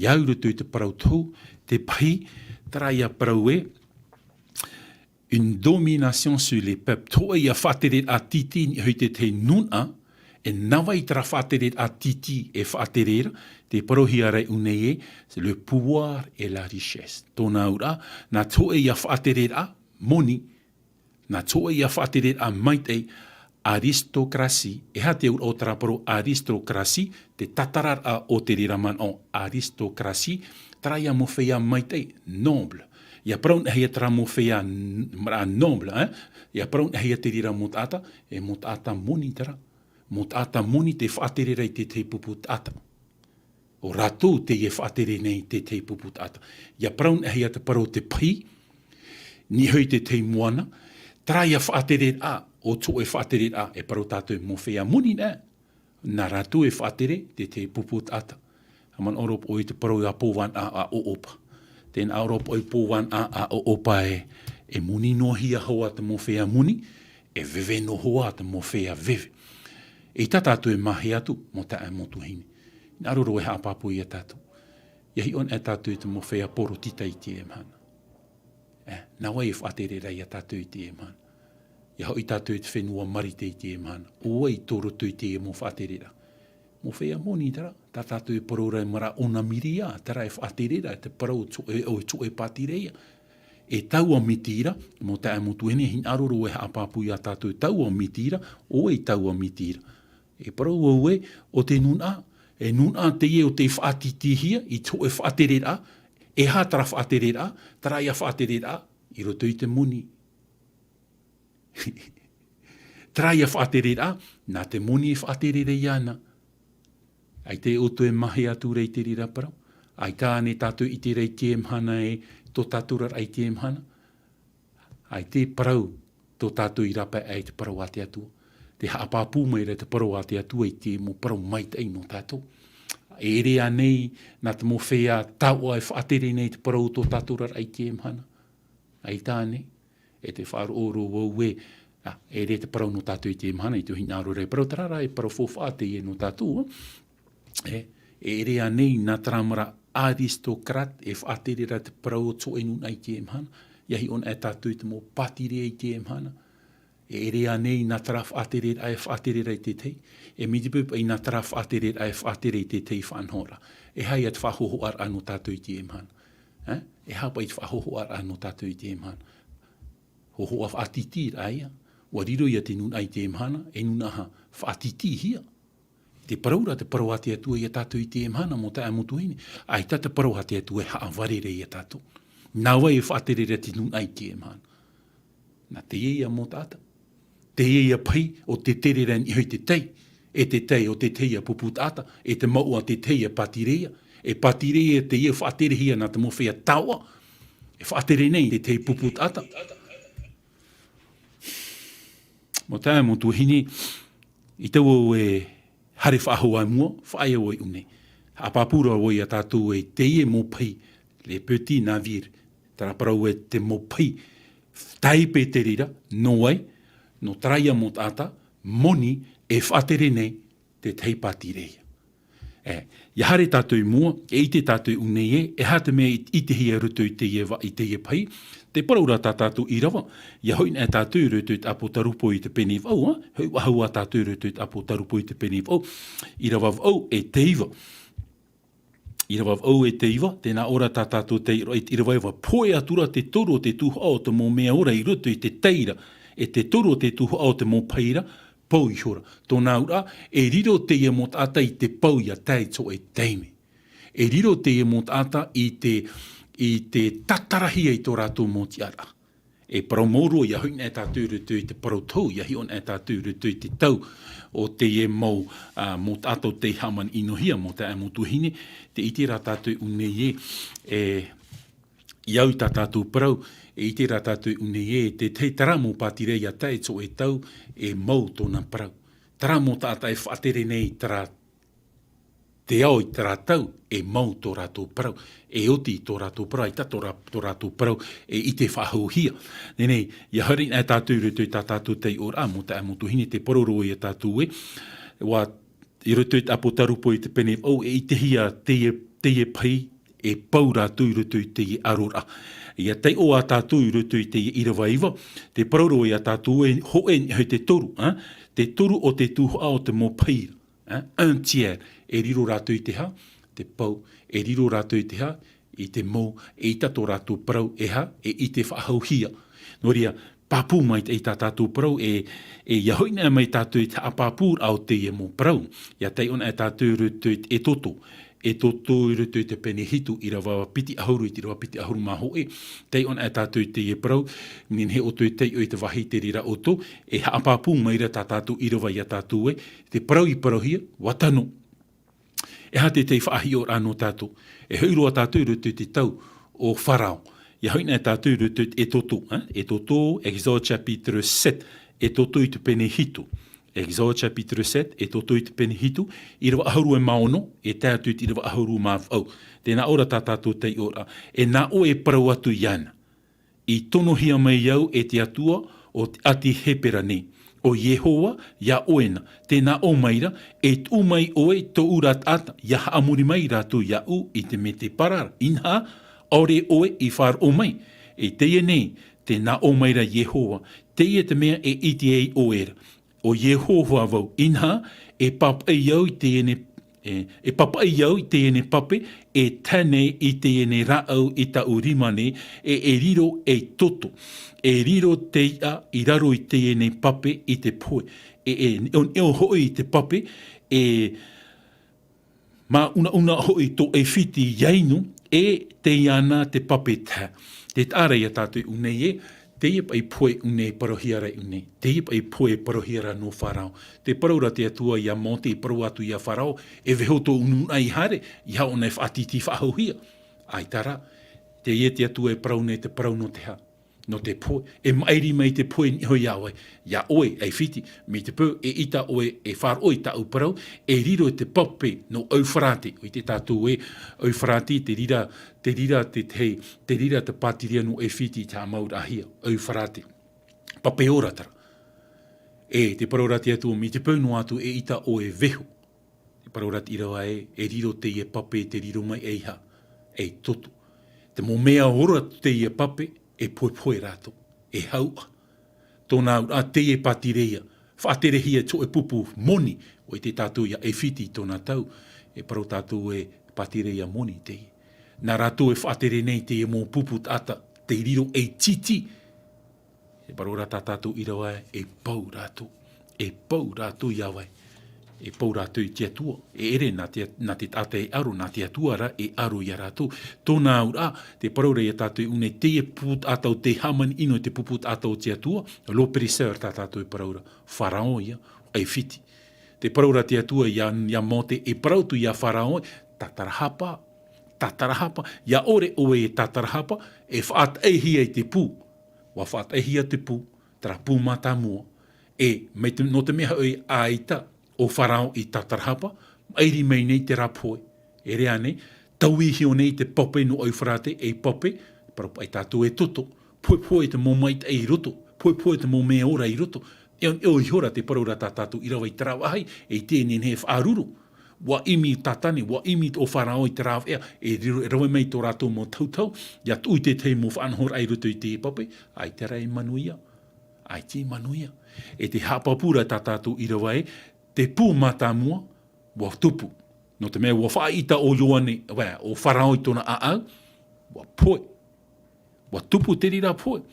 Iauru tu te parau tau, te pahi, tarai a parau e, une domination sur les peuples. Toi ia whatere a titi i hui te tei nuna, e nawa i tara whatere a titi e whaterera, te parohia rei unei c'est le pouvoir et la richesse. Tōna ura, nā tō e ia whaterera moni, nā tō e ia whaterera maitei, aristokrasi, e ha te o traparo aristokrasi, te tatarara o te riraman o aristokrasi, traia mo whea maitei, noble. Ia praun hea tra mo whea noble, ia praun hea te rira mo tata, e mo tata moni tera. Mo tata moni te whaatere rei te pupu tata. O ratu te e whaatere nei te pupu tata. Ia praun hea te paro te pai, ni hui te moana, traia whaatere a, o tō e whaatere a, e paro tātou mo whea moni nē. Nā ratu e whaatere te pupu tata. Haman orop o i te paro a pōwan a o opa. Tēn orop o i pōwan a o opa e muni no hia hoa te mo whea muni, e veve no hoa te mo whea veve. E tātou e mahi atu mo tae motu hini. Nā roro e hāpapu i a tātou. Iahi on e tātou te mo whea poro tita i te emhana. Nā wai e whaatere rei a tātou i te emhana. Ia hoi tātou te whenua marite i te emhana. Oa i toro tui te e mo whaatere ra. Mo whea moni tera, tā tātou e parora e mara ona miria, tera e whaatere ra, te parau o tō e patireia. E taua mitira, mo tae motu hene, hin aroro e haapapu i a tātou taua mitira, o e taua mitira. E parau au o te nuna, e nuna te e o te whaatitihia, i tō e whaatere ra, e hātara whaatere ra, tara ia whaatere ra, i roto i te muni. Tara ia whaatere ra, nā te muni e whaatere re iana. Ai te oto e mahi atu rei te rira parau. Ai tāne tātou i te rei te emhana e tō tātura rei te emhana. Ai te parau tō tātou i rapa e te parau a te atua. Te haapāpū mai re te parau a te atua i te mo parau mai tei no tātou. E rea nei nā te mo whea tau ai whaatere nei te parau tō tātura rei te emhana. Ai tāne e te whaaro oro wau e re te parau no tātou i te emhana i tu hinaro rei parau tarara e parau fōwhaate e no tātou. E rea nei nā taramara aristokrat e whaatere ra te parau o tō enu nei te emhana. Iahi on e tātou te mo patire i te emhana. E rea nei nā tara whaatere ra e whaatere ra i te tei. E midipup i nā tara whaatere ra e whaatere i te tei whanhora. E hai at whahoho ar anu tātou i te emhana. E hapa i te whahoho ar anu tātou i te emhana. Hoho a whaatiti ra ia. Wa riro ia te nuna i te emhana, e nuna ha whaatiti hia. Te paraura te parau a te atua i a tātou i te emhana mo tae motu hini. Ai tā te parau a te atua e haawarere i a tātou. Nā wai e whaatere re te nuna i te emhana. Nā te ia mo tāta. Te ia pai o te tere ren i hoi te tei. E te tei o te tei a pupu tāta. E te mau a te tei a patirea. E patirea te ia whaatere hia nā te mo whea taua. E whaatere nei te tei pupu tāta. Mo tae motu hini, i tau e hare whaahua mua, whae o i une. Hapapura o i a tātou e te ie mo pai, le petit navire, tara parau e te mo pai, taipe te rira, no ai, no traia mo tāta, moni e whaatere nei te teipatireia. Ia hare tātou mua, e i te tātou une e hate mea i te hia rutu i te ie pai, te paraura tā tātou i rawa, ia hoi nā tātou rutu i te apo tarupo i te peni vau, hoi wahua tātou rutu i te apo tarupo i te peni vau, i rawa vau e teiva. I rawa vau e teiva, tēnā ora tā tātou teira, i rawa ewa poe atura te toro te tuho au te mō mea ora i rutu i te teira, e te toro te tuho au te mō paira, pau i hora. Tōnā ura, e riro te ia mō tāta i te pau ia tei tō e teime. E riro te ia mō tāta i te tatarahia i tō rātou mō ti ara. E paraumoro ia hui nē tātou rutu i te parautau, ia hi on e tātou rutu i te tau o te e mau mō tātou te haman inohia mō te amu tuhine, te iti rā tātou une e iau tā tātou parau, e iti rā tātou une te te tara mō pātire ia tai tō e tau e mau tōna parau. Tara mō tātai whaatere nei tara te au i tara tau e mau tō rātou parau. E oti tō rātou parau, i tā tō rātou parau e i te whahauhia. Nenei, ia hari nā tātou rutu i tā tātou tei ora mō te amu tuhine te pororo i a tātou wa i rutu i te apo tarupo i te pene au e i te hia te e pai e pau rātou i rutu i te i arora. Ia tei o a tātou i rutu i te i irawaiwa, te paroro i a tātou e hoe te toru, te toru o te tuho o te mō paira, un tiers, e riro rātou i te ha, te pau, e riro rātou i te ha, i te mō, e i tato rātou parau e ha, e i te whahauhia. Noria, papu mai te tā tātou parau e iahoina mai tātou te apapūr au te e mō parau. Ia tei ona e tātou rutu e toto. E toto i rutu te pene hitu i rawa piti ahuru i te rawa piti ahuru maho e. Tei ona e tātou te e parau, nin he oto i tei o i te wahi te rira oto, e haapapū mai ra tā tātou i rawa i a tātou e, te parau i parauhia, watano. E ha te tei whaahi o rāno tātou. E hauroa tātou i rutu te tau o wharao. Ia hoina e tātou rutu e toto. E toto, Exode chapitre 7, e toto i te pene hitu. Exode chapitre 7, e toto i te pene hitu, i rawa ahuru e maono, e tātou i rawa ahuru mawau. Tēnā ora tā tātou tei ora. E nā o e parau atu i ana. I tono hia mai iau e te atua o te ati hepera ne. O Yehowa, ia oena. Tēnā o maira, e tu mai oe to urat ata, ia haamuri mai rātou ia u i te me te parara. Inha, ore oe i whar o mai. E teie nei, tēnā o maira Yehowa, teie te mea e iti ei oera. O Yehowa vau, inha, e papa iau i te ene papa iau i te ene pape, e tane i te ene raau i ta urimane, e riro e toto. E riro te ia i raro i te ene pape i te poe. O hoi i te pape, ma una hoi to e whiti iainu, e te iana te pape tā. Te tāra ia tātou unei e, te ipa i poe unei parohiara unei. Te ipa i poe parohiara no wharao. Te paraura te atua ia monte i parau atu ia wharao, e vehoto ununa i hare, ia ona e whaatiti whahohia. Ai tara, te ie te atua e parau nei te parau no te ha. No te poe, e mairi mai te poe ni hoi awe. Ia oe, ei whiti, mi te pō, e ita oe, e whar oe ta uparau, e riro te pape no auwharate. O i te tātou e, auwharate, te rira te pātiria no e whiti tā maura ahia, auwharate. Pape ora tara. E te paraurati atu, mi te pō no atu, e ita oe veho. Te paraurati irawa e riro te ie pape, te riro mai eiha, e toto. Te mo mea ora te ie pape, e poe rato, e haua. Tōnā ura te e patireia, whaaterehia tō e pupu moni, o i te tātou ia e whiti tōnā tau, e parau tātou e patireia moni te i. Nā rātou e whaatere nei te e mō pupu tata, te riro e titi. E parau rata tātou irawa e pau rātou iawai. E pau rātou i te atua, e ere nā te tata e aro, nā te atua ra e aro i a rātou. Tōnā ura, te paraura i a tātou une te e puput atau te haman ino te puput atau te atua, lo periseur tā tātou i paraura. Wharao ia, ai whiti. Te paraura te atua ia mote e parautu ia wharao, tatarahapa, ia ore oe e tatarahapa, e whaat eihia i te pū. Wa whaat eihia te pū, tara pū mata mua, e no te meha oi aita, o wharao i tatarahapa, airi mei nei te rapoe. E rea nei, taui hio nei te pape no au wharate e pape, parapu ai tātou e toto, poe te mō mai te ei roto, poe te mō mea ora i roto. Eo i hora te paraura tā tātou i rawa i tarawahai, e tēnei he whaaruru. Wa imi tatane, wa imi o wharao i tarawea, e rawa mei tō rātou mō tautau, ia tui te te mō whanhor ai roto i te pape, ai te rai manuia, ai te manuia. E te hapapura tā tātou i rawa te pū mata mua, wa tupu. No te mea, wa whaita o yoane, o wharao i tōna aau, wa poe. Wa tupu te rira poe.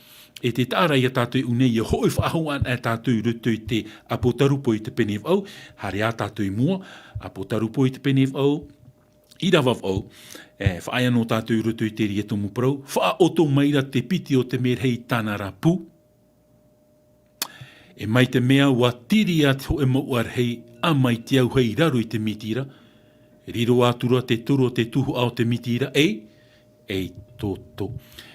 E te tāra i a tātou unei, i hoi whahoan a tātou rutu i te apotarupo i te penev au, hare a tātou mua, apotarupo i te penev au, i rawav au, whaia no tātou rutu i te rietumu parau, wha oto maira te piti o te merhei tāna rā pū, e mai te mea wa tiri atu e mauar hei a mai te au hei raru i te mitira. Riro atura te turo te tuhu au te mitira toto.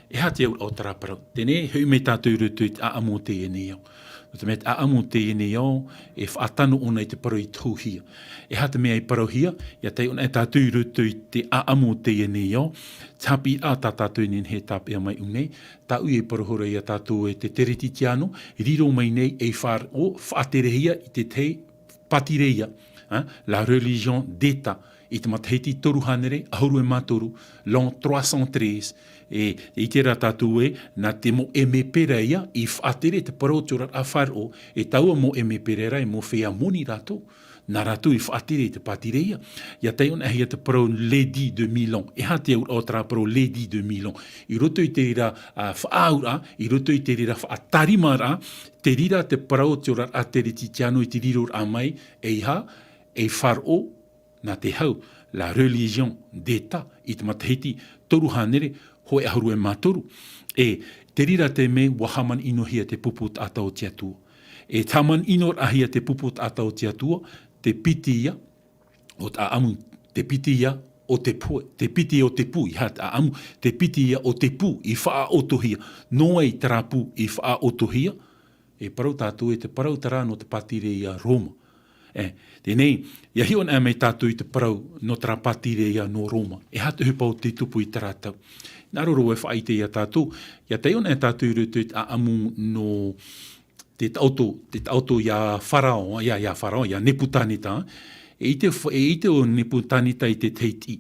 E ha te au o taraparau. Tēnei, hui me tātou rutu i te aamo te ene au. Te mea te aamo te ene au, e whaatano ona i te parau i tauhia. E ha te mea i parauhia, ia te ona e tātou rutu i te aamo te ene au, tapi a tā tātou nen he tāpea mai unei, tā ui e parahora i a tātou e te tereti tiano, riro mai nei e whaaterehia i te te patireia, la religion d'État, i te mataheti toru hanere, ahuru e matoru, l'an 313, e te rā tātou e, nā te mo e me pereia, i whaatere te parau te ora a wharo, e taua mo e me pereira, e mo whea moni rātou, nā rātou I whaatire te patireia. Ia tei ona hea te parau Lady de Milan. E ha te au tra parau Lady de Milan. I roto I te rira whaaura, I roto I te rira whaatarima rā, te rira te parau te ora a te reti tiano I te riro a mai, e ha, e wharo, nā te hau, la religion d'État, I te matahiti, toru hanere, hoe ahuru e mātoru. E te rira te me, wahaman ino hia te pupu tātau te atua. E taman ino ahia te pupu tātau te atua, te pitia, o ta amu, te pitia o te pue, te pitia o te pu, I ha ta amu, te pitia o te pu, I wha otohia, noa I tarapu, I wha otohia, e parau tātou e te parau tara no te patire ia Roma. Tenei, ia hi ona mei tātou I te parau no tara patire ia no Roma. E hata hupau te tupu I taratau. Nā roro e whaite ia tātou. Ia te ona e tātou I roto a amu no te auto ia Farao, ia Farao, ia Nebutanita. E ite o Nebutanita I te teiti.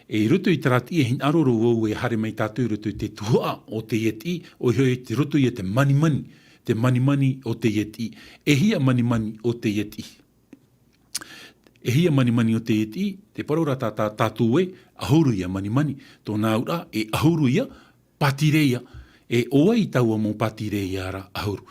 E roto I tarati e hin aroro wau e hare mai tātou I roto I te tua o te yeti, o hoi te roto I te manimani. Te manimani o te yeti. E hia manimani o te yeti. E hia manimani o te yeti, te paraura tātou e, ahuru ia manimani. Tō nā ura e ahuru ia patireia. E oa I taua mō patireia ara ahuru.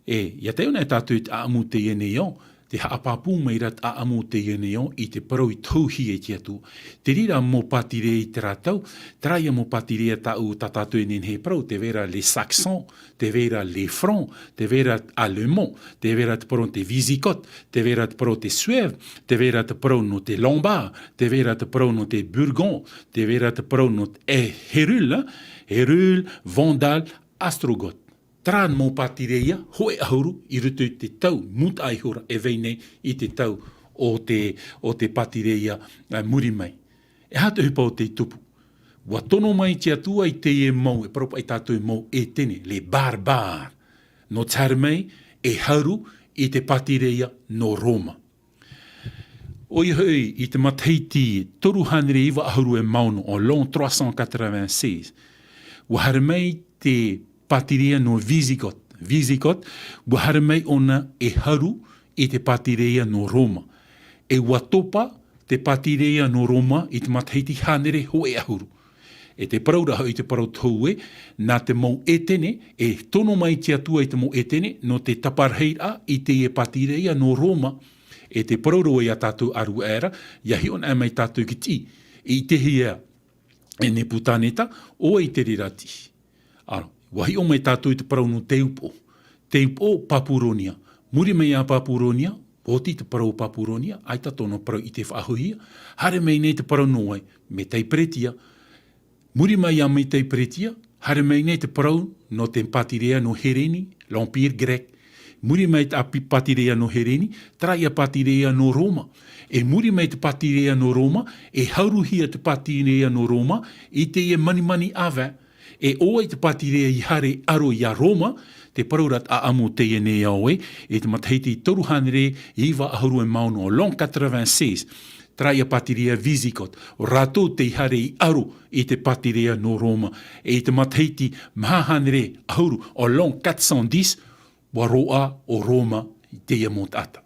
Ia te ona e tātou I amu te ieneo, te haapapu mai rat a amu te ieneo I te parau I tauhi e tia tu. Te rira mō patire I te rātau, traia mō patire tāu tātou e nen he parau, te vera les Saxons, te vera les Francs, te vera Allemands, te vera te parau te Visigoth, te vera te parau te Suève, te vera te parau no te Lombard, te vera te parau no te Burgond, te vera te parau no te Herul, Vandal, Ostrogoth. Tran mō patireia, hoe ahuru, I rutu te tau, mut aihora e veinei I te tau o te patireia muri mai. E hata hupa o te tupu. Wa tono mai te atua I te e mau, e paropa I tātou mau e tene, le barbar. No tarmei, e hauru I te patireia no Roma. Oi hoi, I te mataiti, toru hanere iwa ahuru e mauno o l'an 386. Wa harmei te patireia no Visigoth. Visigoth, wa haramei ona e haru I te patireia no Roma. E watopa te patireia no Roma I te matahiti hanere ho e ahuru. E te paraura hau I te parau tau nā te mau etene, e tono mai te atua I te mau etene, no te taparheira I te e patireia no Roma. E te paraura I a tātou aru era, ia hi ona mai tātou ki ti, I te hia e Nebutaneta, o I te rirati. Aro. Wahi o mai tātou I te parau no Teupo. Teupo Papuronia. Muri mei a Papuronia, poti te parau Papuronia, ai tatono parau I te whaahuhia. Hare mei nei te parau noai, me tei pretia. Muri mai a me tei pretia, hare mei nei te parau no te patirea no Hereni, l'Empire grec. Muri mai te patirea no Hereni, traia patirea no Roma. E muri mai te patirea no Roma, e hauruhia te patirea no Roma, I te e manimani awa. E oa I te patirea I hare aro I a Roma, te paraurat a amu te ene aoe, e te matahiti toru hanere iwa ahuru e mauno o l'an 86. Traia patirea Visigoth, o rātou te hare I aro I te patirea no Roma, e te matahiti mahanere ahuru o l'an 410, wa roa o Roma I te ia motata.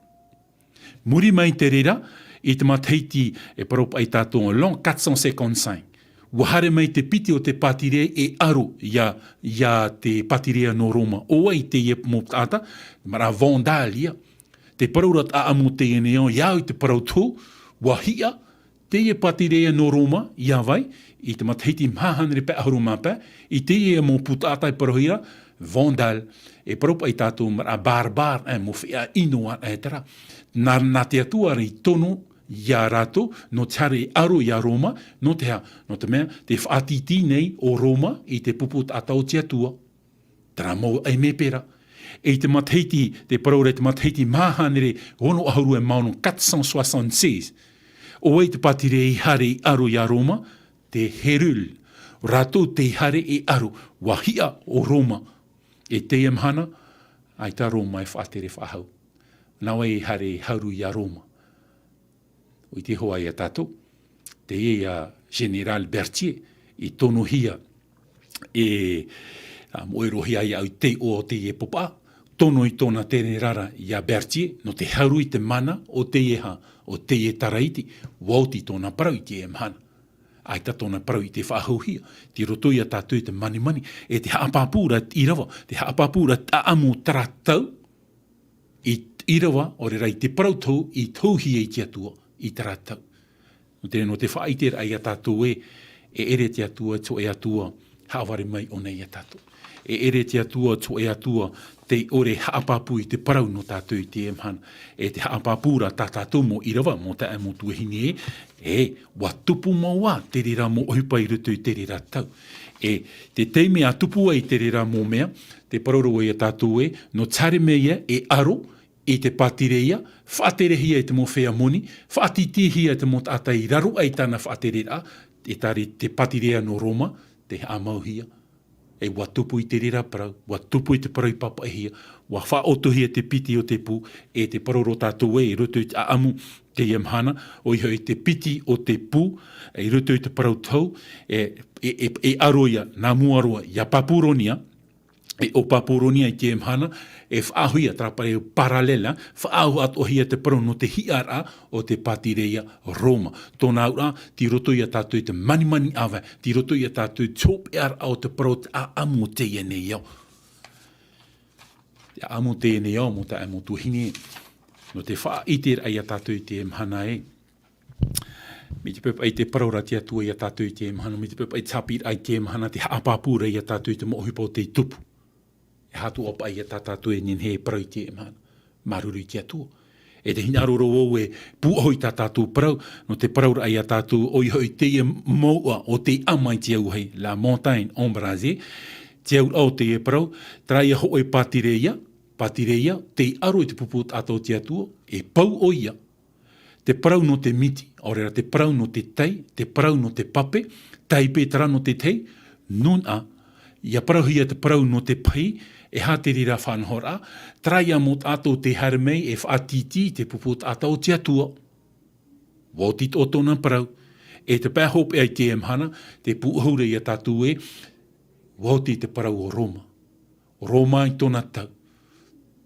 Muri mai te rera, I te matahiti e paropa I tātou o l'an 455. Wahare mai te piti o te patire e aro ia te patirea no Roma. Oa I te iep mo tata, mara Vandalia. Te paraurat a amu te eneo, iau I te parau tō, wahia, te ie patirea no Roma, ia vai, I te matahiti mahanere pe ahuru mapa, I te ie mo putata I parauhira, Vandal, e paropa I tātou mara barbar, mo whia inoa e tera. Nā te atua ri tono, ia rato, no tare aro ia Roma, no te mea, te whaatiti nei o Roma I te puput atau te atua. Tara mau ai me pera. E te matahiti, te paraure te matahiti mahanere, ono ahuru e mauno 466. O e te patire I hare I aro ia Roma, te Herul. Rato te hare I aro, wahia o Roma. E te emhana, ai ta Roma e whaatere whahau. Nau e hare hauru ia Roma. O te hoa ia tātou, te ea General Berthier, I tono hia, e moero hia I au te o te e popa, tono i tōna tēne rara i a Bertie, no te hauru i te mana o te eha, o te e taraiti, wauti tōna parau i te e mahana. Ai ta tōna parau i te whaahuhia, te roto i a tātou i te mani, e te haapapura i rawa, te haapapura ta amu taratau, i rawa, o re rai te parau tau i tauhi e te atua, i taratau. No te whaitera ai a tātou e ere te atua, to e atua, haaware mai o nei a tātou. E ere te atua, to e atua, te ore haapapu i te parau no tātou i te emhana. E te haapapura tā tātou mo i rawa, mo ta mo tuahine wa tupu maua te rira mo ohipa i rutu i te rira tau. E te teime a tupu ai te rira mo mea, te paroro e a tātou e, no tare mea e aro, i te patireia, whaaterehia i te mo whea moni, whaatitihia i te mo tātai raru ai tāna whaaterera, e tari te patirea no Roma, te amauhia, e wa tupu i te rira parau, wa tupu i te parau i papaehia, wa whaotohia te piti o te pū, e te paroro tātou e, i rutu i te aamu te iamhana, o i hoi te piti o te pū, e i rutu i te parau tau, e aroia, nā muaroa, ia papuronia, e o papuronia i te emhana, e whaahuia trapare o paralela, whaahu atohia te parau no te hiara o te patireia Roma. Tōna aura, ti roto i a tātou i te mani awa, ti roto i a tātou tōpe ara o te parau te aamu te ienei au. Te aamu te ienei au, mo ta aamu tuhine. No te whaaiter ai a tātou i te emhana e. Me te pepa ai te parau rati atua i a tātou i te emhana, me te pepa ai tapir ai te emhana, te haapapura i a tātou i te mohipa o te tupu. E hatu opa i a tātou e nin he parau i te emhana, maruru i te atua. E te hinaroro o e puaho i tātou parau, no te parau ai a tātou o i hoi te e maua o te amai te au hei, la montagne embrasée, te au au te e parau, traia ho e patireia, te aro i te pupu tātou te atua, e pau o ia. Te parau no te miti, orera te parau no te tei, te parau no te pape, taipe tara no te tei, nun a, ia parauhia te parau no te pai, e ha te rira whanhora, traia mo tātou te haramei e whaatiti te pupu tātou te atua. Wotit o tōna parau, e te pēhope ai te emhana, te puuhaure i a tātou e, woti te parau o Roma. Roma i tōna tau,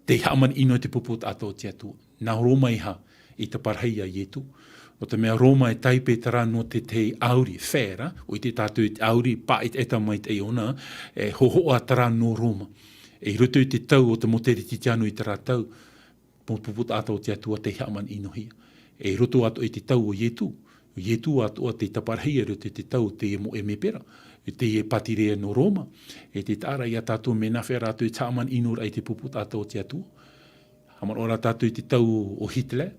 te haman ino te pupu tātou te atua. Nā Roma i ha, i te parhei a ietu. O te mea Roma e taipe tara no te auri, whera, o i te tātou te auri, paet eta mai te ona, e hohoa tara no Roma. E rutu i te tau o te moteri ti tianu i tara tau, mo pupu tātou te atua te haman ino hia. E rutu ato i te tau o Ietu. Ietu ato te taparhia rutu i te tau te mo e mepera. Te e patirea no Roma. E te tāra i a tātou me nawhera atu i te haman ino ai te pupu tātou te atua. Haman ora tātou i te tau o Hitler,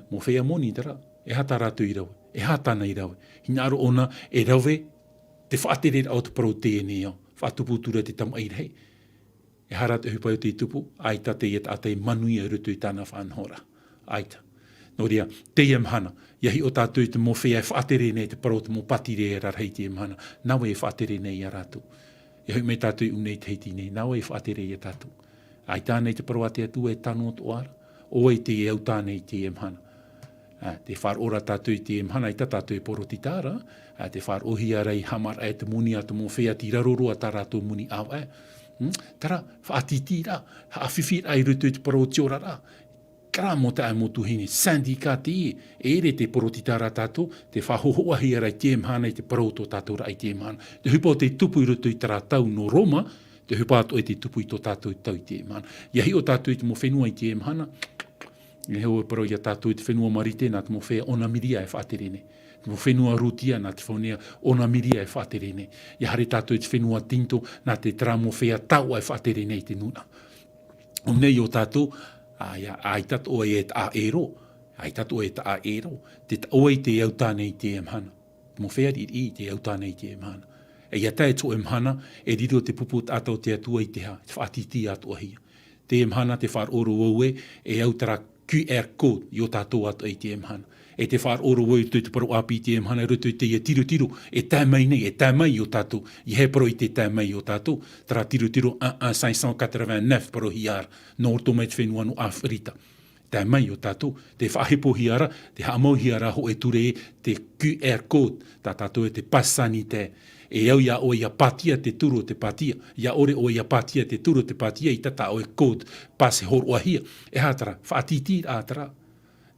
mo whea moni tara. E hata rātou i rawe, e hatana i rawe. Hina aro ona, e rawe, te whaaterera au te parau tēnei au. Whaatuputura te tamu airhei. E harata hupai o te tupu, aita te iet atei manui a rutu i tāna whanhora. Aita. Nō rea, te iamhana, iahi o tātou i te mo whea e whaatere nei te parau te mo patire e rarhei te iamhana. Nawe e whaatere nei a rātou. E hui me tātou i unei te heiti nei, nawe e whaatere i a tātou. Aita nei te parau a te atua e tano o ara, o e te e au tānei te iamhana. Te whar ora tātou i te mhana i tātou e poro titara, te whar ohia rei hamar e te muni a te mo whea ti raroro a tā rātou muni au e. Tara, whaatiti rā, hawhiwhi ai rutu i te poro tiora rā. Kara mo te ai mo tuhine, sandi ka te e ere te poro titara tātou, te whahohoahia rei te mhana i te poro to tātou rā i te mhana. Te hupa o te tupu i rutu i tā rātou no Roma, te hupa ato e te tupu i to tātou i tau i te mhana. Iahi o tātou i te mo whenua i te mhana, e heo e parau i a tātou i te whenua marite nā te mo whea ona miria e whaaterene. Te mo whenua rutia nā te whaunea ona miria e whaaterene. Ia hare tātou i te whenua tinto nā te tra mo whea tau e whaaterene i te nuna. O nei o tātou, ai tātou e ta a ero. Ai tātou e ta a ero. Te oe te au tānei te emhana. Te mo whea i te au tānei te emhana. E ia tae tō emhana, e riro te pupu tātou te atua i te ha, te whaatiti atua hia. Te emhana te whar oro oue, e au tara QR code i o tātou atu i te emhana. E te whar oro woi tu te paru api i te emhana, rutu i te tiru, e tāmai nei, e tāmai i o tātou. I he paro i te tāmai i o tātou, tara tiru 1,589 paro hiar, no orto mai te whenua no Afrita. te mai o tātou, te whahepo hiara, te hamau hiara ho e ture te QR code, tātou e te pasani te, e au ia o ia patia te turu te patia, ia ore o ia patia te turu te patia, i tata o e code, pase hor oahia, e hātara, whaatiti ātara.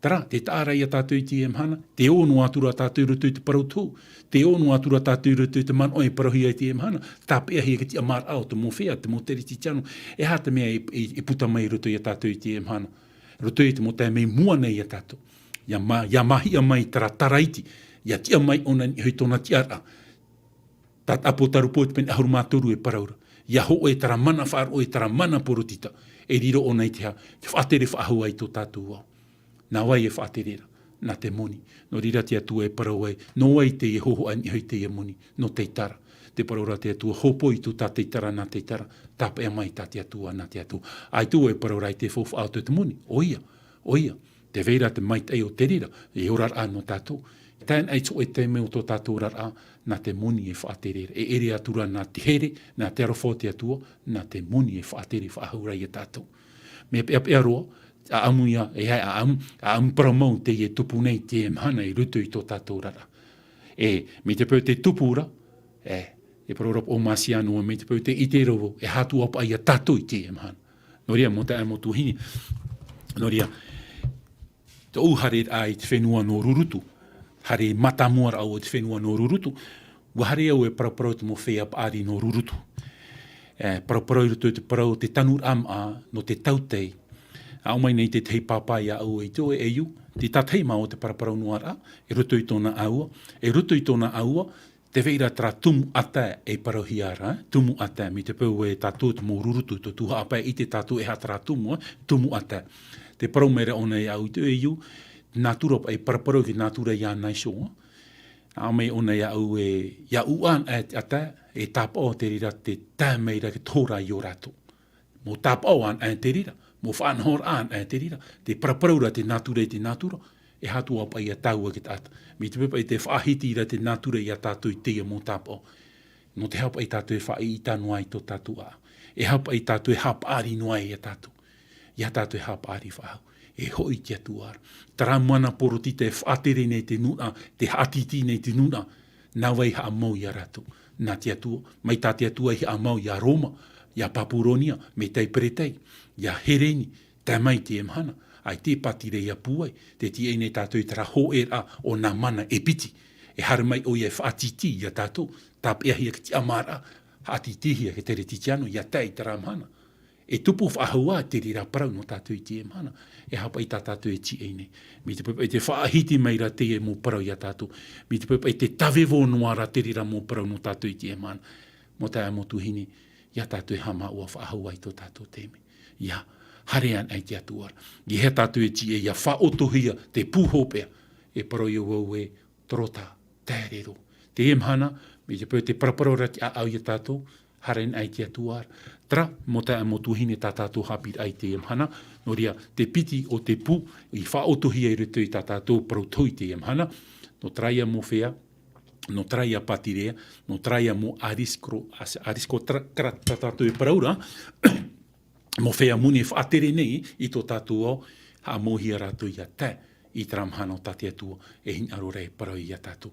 Tara, te tāra ia tātou i te hana, te ono atura tātou rutu te parautu, te ono atura tātou rutu te man oi parauhia i te hana, tāpea hia ki te amar au, te mo whea, te mo teri ti tiano, e hata mea e puta mai rutu i tātou i te hana. Rutu i te mo te mei mua nei i tātou. Ia mahi a mai taraiti, ia tia mai ona ni hui tona tiara. Tat apo tarupo te pene ahuru mātoru e paraura. Ia ho e tara mana whaar o e tara mana porotita. E riro ona i te ha, te whaatere whaahua i tō tātou au. Nā wai e whaaterera, nā te moni. No rira te atua e parawai, no wai te e hoho ani hoi te e moni, no te tara. Te paraura te atua hopo i tu tā te tara nā te tara, tāpa e mai tā te atua nā te atua. Ai tu e paraura i te fofu au te moni, oia, te veira te mai te o te rira, e orar a no tātou. Tēn eitso e te meo tō tātou orar a, nā te moni e whaaterera. E ere atura nā te here, nā te arofo te atua, nā te moni e whaatere whaahura i a tātou. Me pea roa, a amuia, e hai a amu paramau te e tupu nei te mhana i rutu i tō tātou rara. E me te pau te tupura, e parorap o masiano, me te pau te ite rovo, e hatu apa i a tātou i te mhana. Noria, mo te amo tuhini, noria, te uhare ai te whenua no rurutu, hare matamuar au te whenua no rurutu, wahare au e paraparau te mo whea paari no rurutu. Paraparau rutu te parau te tanur am a no te tautei, au mai nei te tei papai a au e tō e iu, te tatei mao te paraparau noara, e rutu i tōna aua, te veira tra tumu ata e parauhiara, tumu ata, mi te pau e tātou te mō rurutu, to tuha apa i te tātou e hatra tumu ata. Te parau meira ona e au i tō e iu, nātura pa e paraparau ki nātura ia naisonga, au mai ona e au e, ia uan ata, e tāpao te rira te tāmeira ki tōra i o rato. Mō tāpao an te rira, mo whanhor an te rira, te paraparaura te natura i te natura, e hatu apa i a taua ki tata. Mi te pepa i te whaahiti ira te natura i a tātou i tea mō tāpao. No te hapa i tātou e whae i tānu ai tō tātou a. E hapa i tātou e hapa ari noai i a tātou. I a tātou e hapa ari whahau. E hoi ki atu ara. Tara mana poroti te whaatere nei te nuna, te hatiti nei te nuna, nā wai ha amau i a rato. Nā te atua, mai tā te atua i ha amau i a Roma, i a Papuronia, me tei peretei, i a Hereni, tā mai te emhana, ai te patire i a puai, te ti ei nei tātou i tara ho a o nā mana e piti, e hara mai o i e whaatiti i a tātou, tā pia hia ki ti amara, haatiti hia ki tere titiano, i a tei tara emhana. E tupu whaahua te rira parau no tātou i te emhana, e hapa i tā tātou e ti ei nei. Mi te pepa i te whaahiti meira te e mō parau i a tātou, mi te pepa i te tawewo noara te rira mō parau no tātou i te emhana. Mo tā e mo tuhini, ia tātou e hama ua whaahua i tō tātou teme. Ia, harean ai te atuara. I he tātou e ti e ia whaotohia te pūhopea e parau i wau e trota tērero. Te emhana, me te pau te paraparora te au i tātou, harean ai te atuara. Tra, mo tā e mo tuhine tā tātou hapir ai te emhana, no ria te piti o te pū, i whaotohia i rutu i tā tātou parau tau i te emhana, no traia mo whea, no traia patirea, no traia mo arisko tātou e paraura, mo whea mune whaatere nei i tō tātou au, ha mohia rātou i a te, i tramhana o tātia tua, e hin arore e parau i a tātou.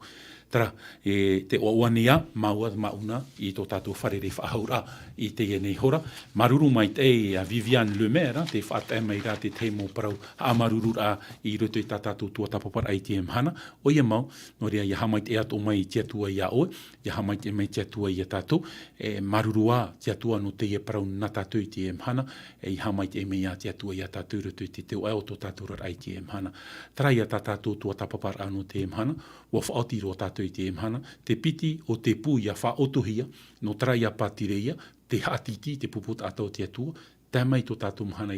Tara, te oawania, maua mauna, i tō tātou wharere whahaura, i te nei hora. Maruru mai te a Viviane Lemaire, te whaatea mai rā te te mō parau, a maruru rā i roto i tā tātou tua tapapara ai te mhana. O ia mau, no rea, ia hamai te ato mai tia tua i a oe, ia hamai te mai tia tua i a tātou, maruru a tia tua no te ia parau na tātou i te mhana, i hamai te mei a tia tua i a tātou roto i te teo ao tō tātou rar ai te mhana. Tara ia tā tātou tua tapapara no te mhana, wa whaoti ro tātou i te mhana, te piti o te pū ia whaotohia, no traia patireia, te hatiti, te puput atau te atua, tamai tō tātou mhana,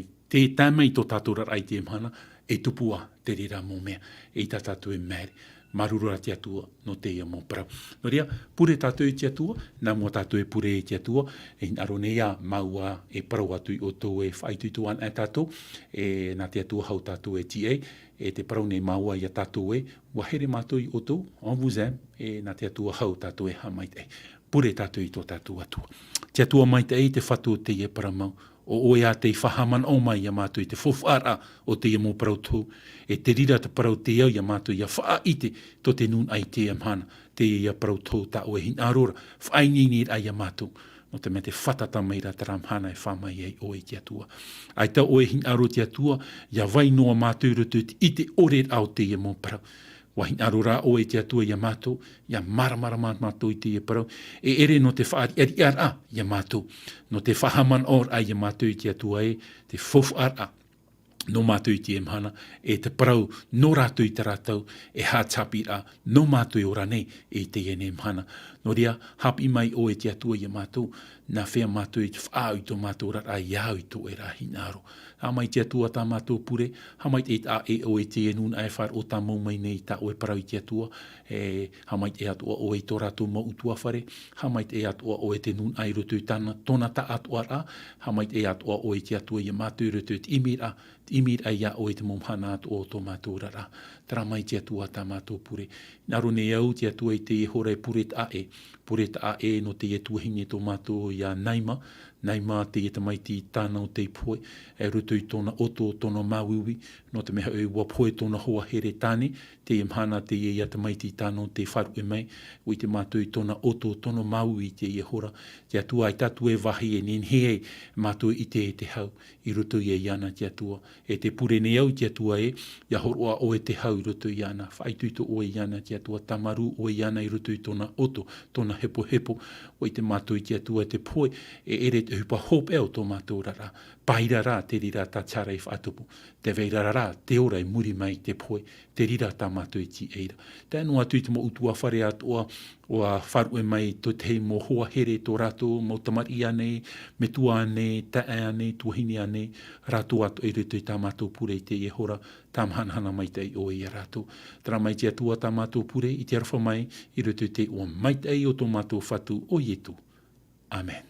tamai tō tātou rarai te mhana, e tupua te rira mō mea, e tā tātou e mēre, marurura te atua, no te ia mō parau. No rea, pure tātou e te atua, nā mua tātou e pure e te atua, e aro nea maua e parau atu i o tō e whaituituan e tātou, e nā te atua hau tātou e TA, e te parau nei maua i a tātou e, wahere mātou i o tō, on vous aime, e nā te atua hau tātou e hamaitei. Pure tātou i tō tātou atua. Te atua mai te e te whatu te e paramau, o oe a te whahaman o mai ia mātou i te whowhara o te ia mō parautu, e te rira te parau te au ia mātou ia wha ite to te nun ai te amhana, te ia parautu ta oe hin arora, whainini ai ia mātou, no te me te whatata mai ra te ramhana e whamai ei oe te atua. Ai ta oe hin aro te atua, ia vai noa mātou rutu i te ore au te ia mō parau. Wahin arora oe te atua ia mātou, ia maramara mātou i te ia parau, e ere no te whaari ari ara ia mātou, no te whahaman or ai ia mātou i te atua e, te whowhara no mātou i te emhana, e te parau no rātou i te rātou, e hātapira no mātou i ora nei e te ene emhana. No rea, hapi mai oe te atua ia mātou, na whea mātou i te whaau i tō mātou rara iau i tō e rahi nāro. Hamai te atua tā mātou pure, hamai te a e oe te enun ai whar o tā mau mai nei tā oe parau i te atua, hamai te atua oe i tō rātou mau utua whare, hamai te atua oe te nun ai roto i tōna tā atua rā, hamai te atua oe te atua i mātou roto i imir ai a oe te momhana atu o tō mātou rara. Tara mai te atua tā mātou pure. Naro ne au te atua i te hore pure ta e no te tuahine tō mātou i a naima te e tamaiti tāna o te poe, e rutu i tōna oto o tōna mauiwi, no te meha e ua poe tōna hoa here tāne, te imhana te e ia tamaiti tāna o te wharu e mai, ui te mātou i tōna oto o tōna mauiwi te e hora, te atua i tatu e wahi e nenhei mātou i te hau, i rutu i e iana te atua, e te pure ne au te atua e, ia horoa o e te hau i rutu i ana, whaituito o e iana te atua, tamaru o e iana i rutu i tōna oto, tōna hepo, o i te mātou i te atua te poe, e ere te hupa hope au tō mātou rara, paira rā te rira tā tara i whātupu, te veira rā te ora i muri mai te poe, te rira tā mātou i ti eira. Tēnu atu i te mo utua whare atua, o a wharu e mai to te hei mo hoa here tō rātou, mo tamari anei, me tua anei, tae anei, tuahini anei, rātou atu e rutu i tā mātou pure i te e hora, tā mahanahana mai te o i a rātou. Tara mai te atua tā mātou pure, i te arwha mai, i rutu te o mai te o tō mātou whatu o ietu. Amen.